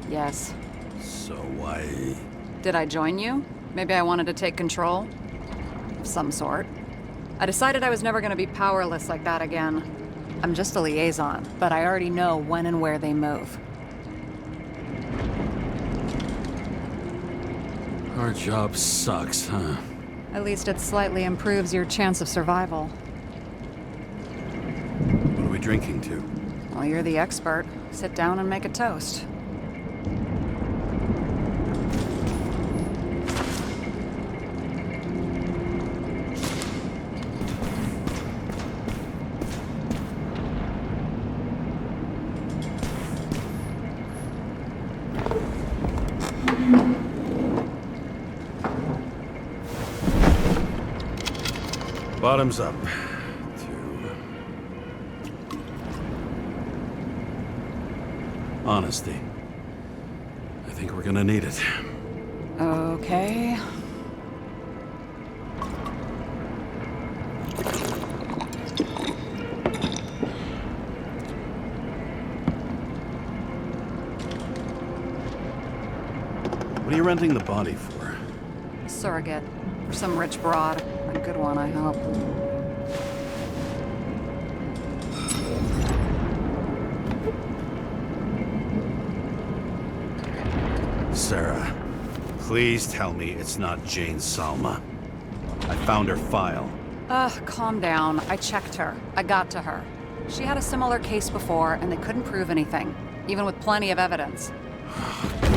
Yes. So why... Did I join you? Maybe I wanted to take control? Of some sort. I decided I was never gonna be powerless like that again. I'm just a liaison, but I already know when and where they move. Our job sucks, huh? At least it slightly improves your chance of survival. What are we drinking to? Well, you're the expert. Sit down and make a toast. Bottoms up. Honesty. I think we're gonna need it. Okay. What are you renting the body for? Surrogate. For some rich broad. A good one, I hope. Sarah, please tell me it's not Jane Salma. I found her file. Calm down. I checked her. I got to her. She had a similar case before, and they couldn't prove anything, even with plenty of evidence.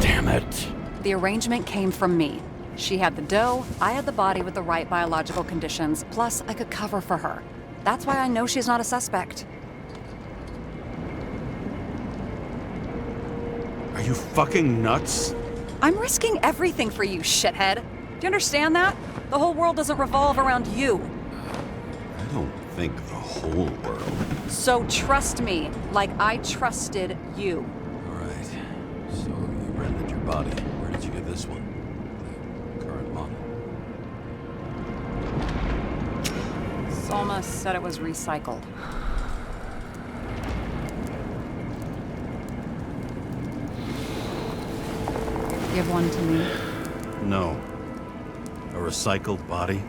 Damn it. The arrangement came from me. She had the dough, I had the body with the right biological conditions, plus I could cover for her. That's why I know she's not a suspect. Are you fucking nuts? I'm risking everything for you, shithead. Do you understand that? The whole world doesn't revolve around you. I don't think the whole world. So trust me, like I trusted you. All right. So you rented your body. Where did you get this one? The current model. Salma said it was recycled. Give one to me. No. A recycled body?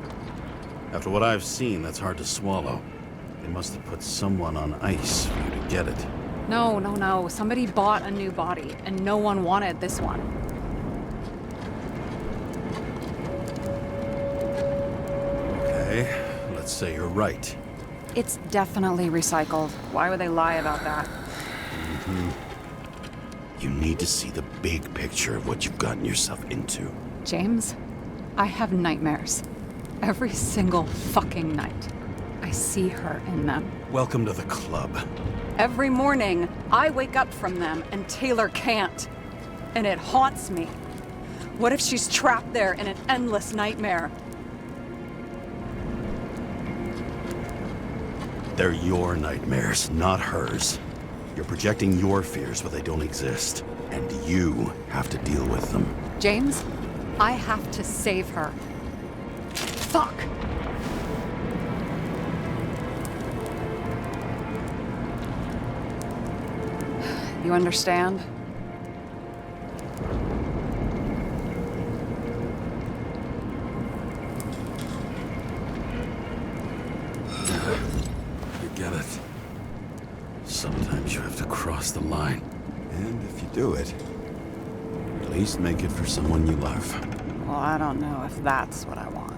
After what I've seen, that's hard to swallow. They must have put someone on ice for you to get it. No. Somebody bought a new body, and no one wanted this one. Okay, let's say you're right. It's definitely recycled. Why would they lie about that? You need to see the big picture of what you've gotten yourself into. James, I have nightmares. Every single fucking night. I see her in them. Welcome to the club. Every morning, I wake up from them and Taylor can't. And it haunts me. What if she's trapped there in an endless nightmare? They're your nightmares, not hers. You're projecting your fears where they don't exist. And you have to deal with them. James, I have to save her. Fuck! You understand? You get it. Sometimes you have to cross the line. And if you do it, at least make it for someone you love. Well, I don't know if that's what I want.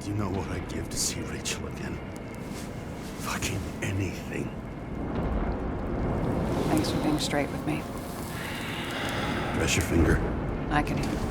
Do you know what I'd give to see Rachel again? Fucking anything. Thanks for being straight with me. Press your finger. I can handle it.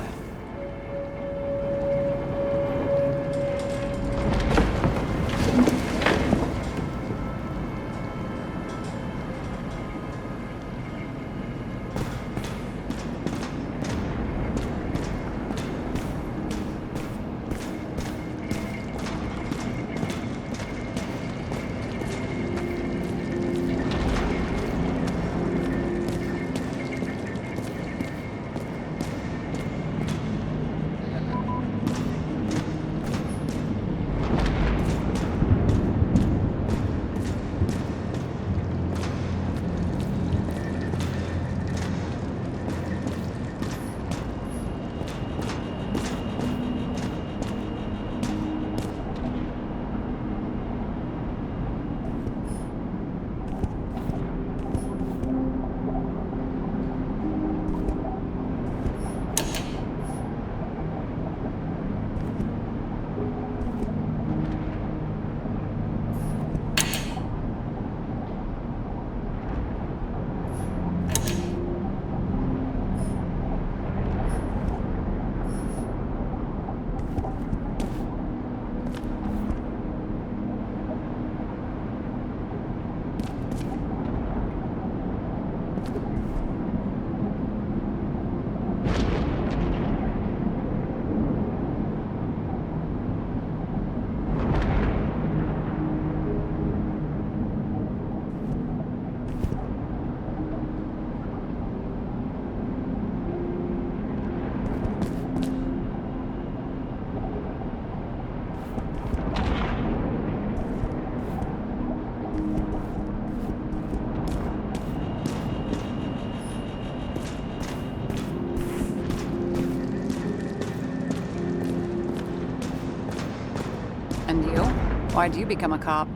Why'd you become a cop?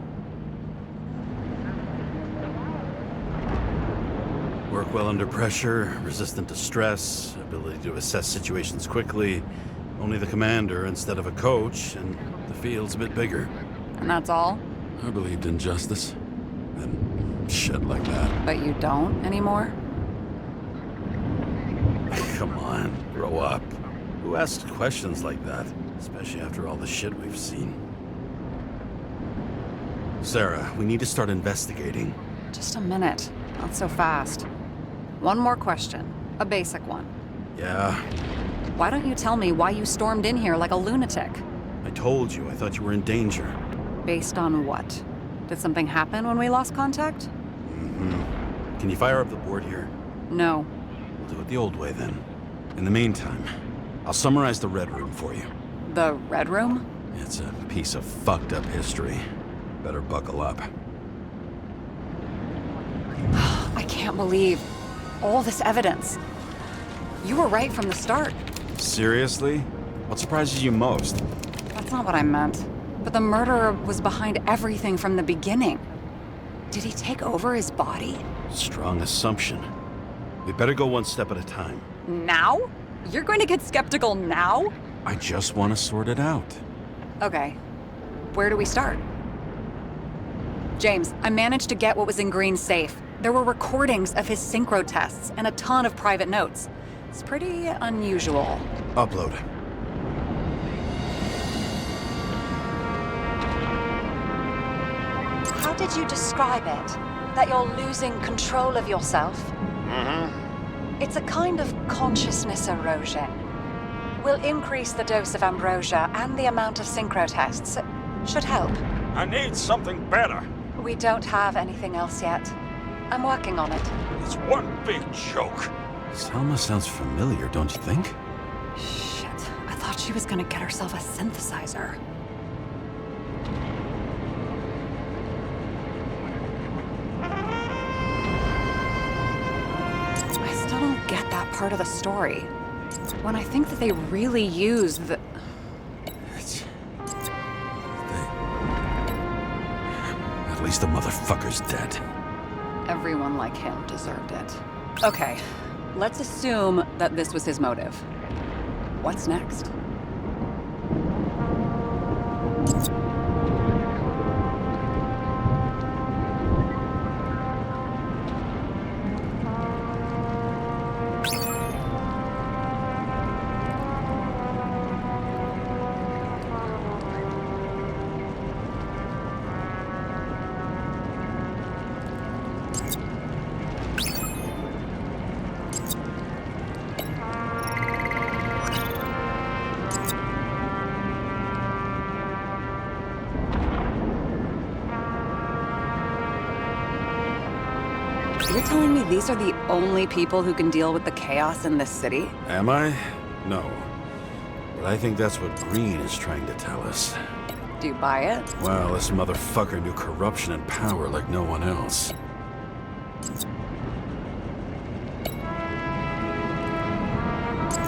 Work well under pressure, resistant to stress, ability to assess situations quickly. Only the commander instead of a coach, and the field's a bit bigger. And that's all? I believed in justice. And shit like that. But you don't anymore? Come on, grow up. Who asks questions like that? Especially after all the shit we've seen. Sarah, we need to start investigating. Just a minute. Not so fast. One more question. A basic one. Yeah, Why don't you tell me why you stormed in here like a lunatic? I told you, I thought you were in danger. Based on what? Did something happen when we lost contact? Can you fire up the board here? No. We'll do it the old way then. In the meantime, I'll summarize the Red Room for you. The Red Room? It's a piece of fucked up history. Better buckle up. I can't believe all this evidence. You were right from the start. Seriously? What surprises you most? That's not what I meant. But the murderer was behind everything from the beginning. Did he take over his body? Strong assumption. We better go one step at a time. Now? You're going to get skeptical now? I just want to sort it out. Okay. Where do we start? James, I managed to get what was in Green's safe. There were recordings of his synchro tests and a ton of private notes. It's pretty unusual. Upload. How did you describe it? That you're losing control of yourself? It's a kind of consciousness erosion. We'll increase the dose of ambrosia and the amount of synchro tests. Should help. I need something better. We don't have anything else yet. I'm working on it. It's one big joke. Selma sounds familiar, don't you think? Shit, I thought she was gonna get herself a synthesizer. I still don't get that part of the story. When I think that they really use the... At least the motherfucker's dead. Everyone like him deserved it. Okay, let's assume that this was his motive. What's next? You're telling me these are the only people who can deal with the chaos in this city? Am I? No. But I think that's what Green is trying to tell us. Do you buy it? Well, this motherfucker knew corruption and power like no one else.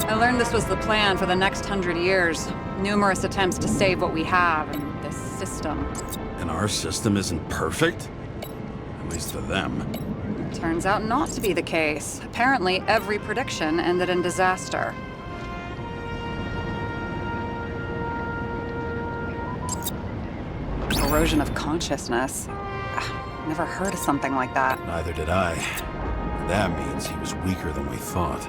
I learned this was the plan for the next 100 years. Numerous attempts to save what we have in this system. And our system isn't perfect? At least to them. Turns out not to be the case. Apparently, every prediction ended in disaster. Erosion of consciousness. Never heard of something like that. Neither did I. And that means he was weaker than we thought.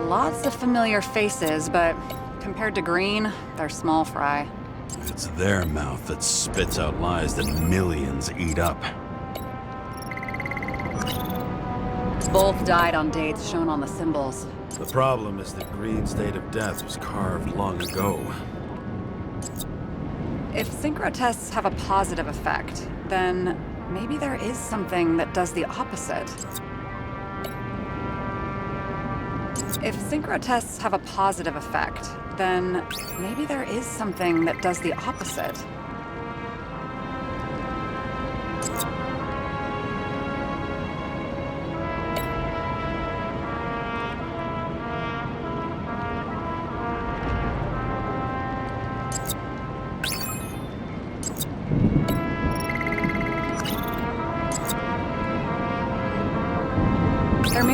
Lots of familiar faces, but compared to Green, they're small fry. It's their mouth that spits out lies that millions eat up. Both died on dates shown on the symbols. The problem is that Green's date of death was carved long ago. If synchro tests have a positive effect, then maybe there is something that does the opposite. If synchro tests have a positive effect, then maybe there is something that does the opposite.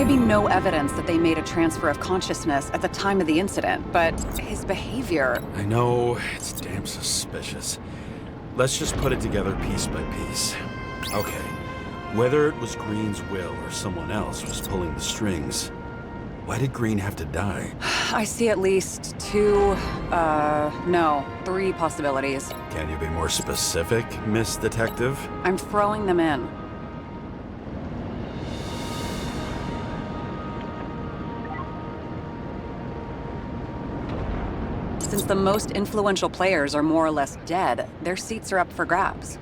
may be no evidence that they made a transfer of consciousness at the time of the incident, but his behavior... I know, it's damn suspicious. Let's just put it together piece by piece. Okay, whether it was Green's will or someone else was pulling the strings, why did Green have to die? I see at least 3 possibilities. Can you be more specific, Miss Detective? I'm throwing them in. Since the most influential players are more or less dead, their seats are up for grabs.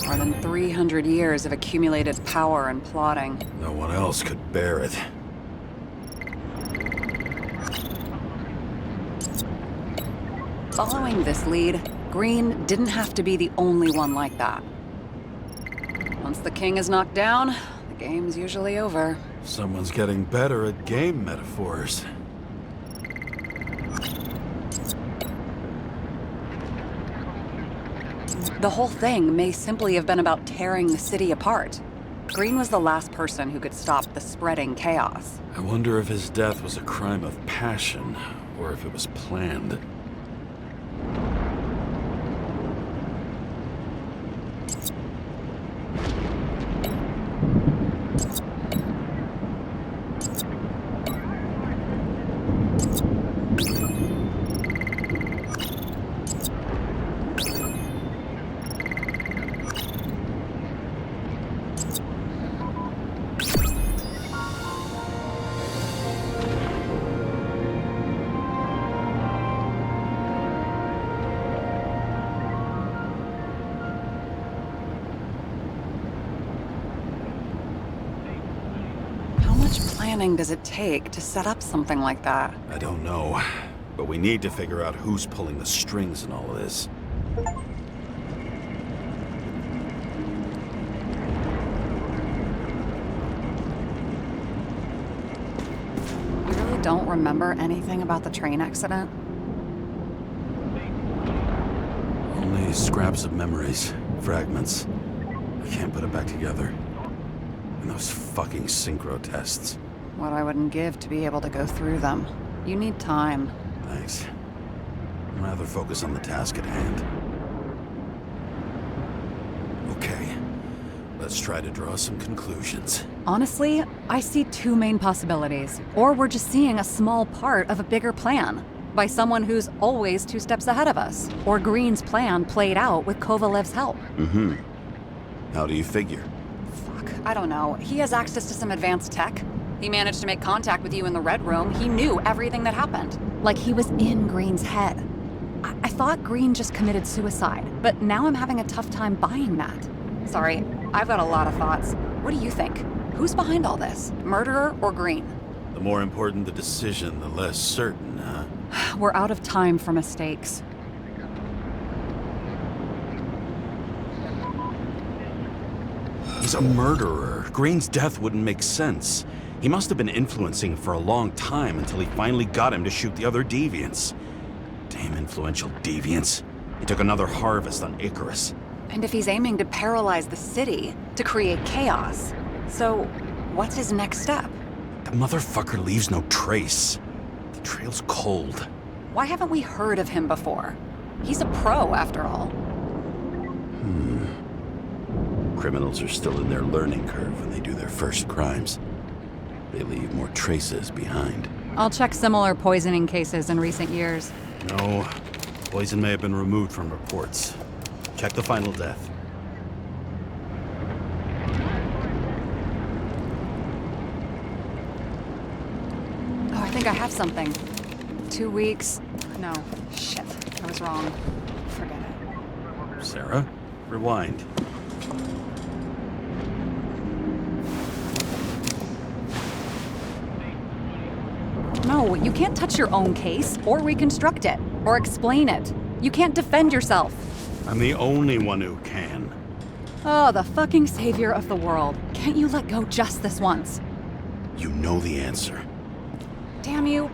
More than 300 years of accumulated power and plotting. No one else could bear it. Following this lead, Green didn't have to be the only one like that. Once the king is knocked down, the game's usually over. Someone's getting better at game metaphors. The whole thing may simply have been about tearing the city apart. Green was the last person who could stop the spreading chaos. I wonder if his death was a crime of passion, or if it was planned. Planning does it take to set up something like that? I don't know, but we need to figure out who's pulling the strings in all of this. You really don't remember anything about the train accident? Only scraps of memories, fragments. I can't put it back together. And those fucking synchro tests. What I wouldn't give to be able to go through them. You need time. Thanks. I'd rather focus on the task at hand. Okay, let's try to draw some conclusions. Honestly, I see 2 main possibilities. Or we're just seeing a small part of a bigger plan. By someone who's always 2 steps ahead of us. Or Green's plan played out with Kovalev's help. Mm-hmm. How do you figure? Fuck, I don't know. He has access to some advanced tech. He managed to make contact with you in the Red Room. He knew everything that happened. Like he was in Green's head. I thought Green just committed suicide, but now I'm having a tough time buying that. Sorry, I've got a lot of thoughts. What do you think? Who's behind all this? Murderer or Green? The more important the decision, the less certain, huh? We're out of time for mistakes. He's a murderer. Green's death wouldn't make sense. He must have been influencing for a long time until he finally got him to shoot the other deviants. Damn influential deviants. He took another harvest on Icarus. And if he's aiming to paralyze the city, to create chaos, so what's his next step? The motherfucker leaves no trace. The trail's cold. Why haven't we heard of him before? He's a pro, after all. Criminals are still in their learning curve when they do their first crimes. They leave more traces behind. I'll check similar poisoning cases in recent years. No, poison may have been removed from reports. Check the final death. Oh, I think I have something. 2 weeks. No, shit. I was wrong. Forget it. Sarah, rewind. No, you can't touch your own case, or reconstruct it, or explain it. You can't defend yourself. I'm the only one who can. Oh, the fucking savior of the world. Can't you let go just this once? You know the answer. Damn you.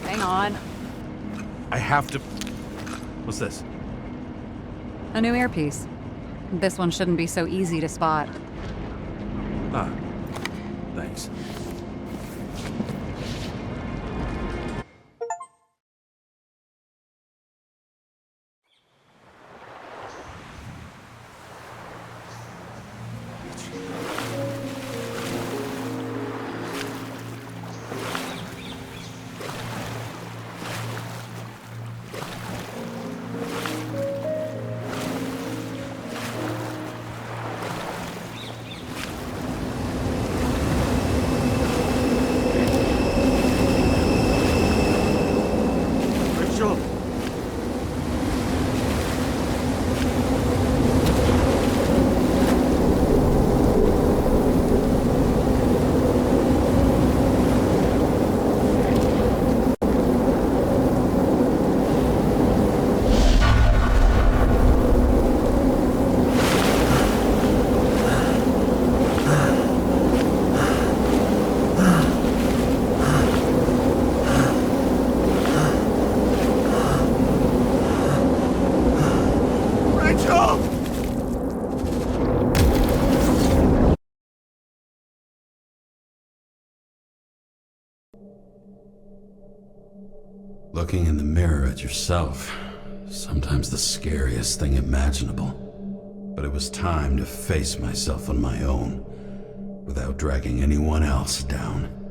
Hang on. I have to... What's this? A new earpiece. This one shouldn't be so easy to spot. Ah, thanks. Rachel! Rachel! Looking in the mirror at yourself, sometimes the scariest thing imaginable. But it was time to face myself on my own, without dragging anyone else down.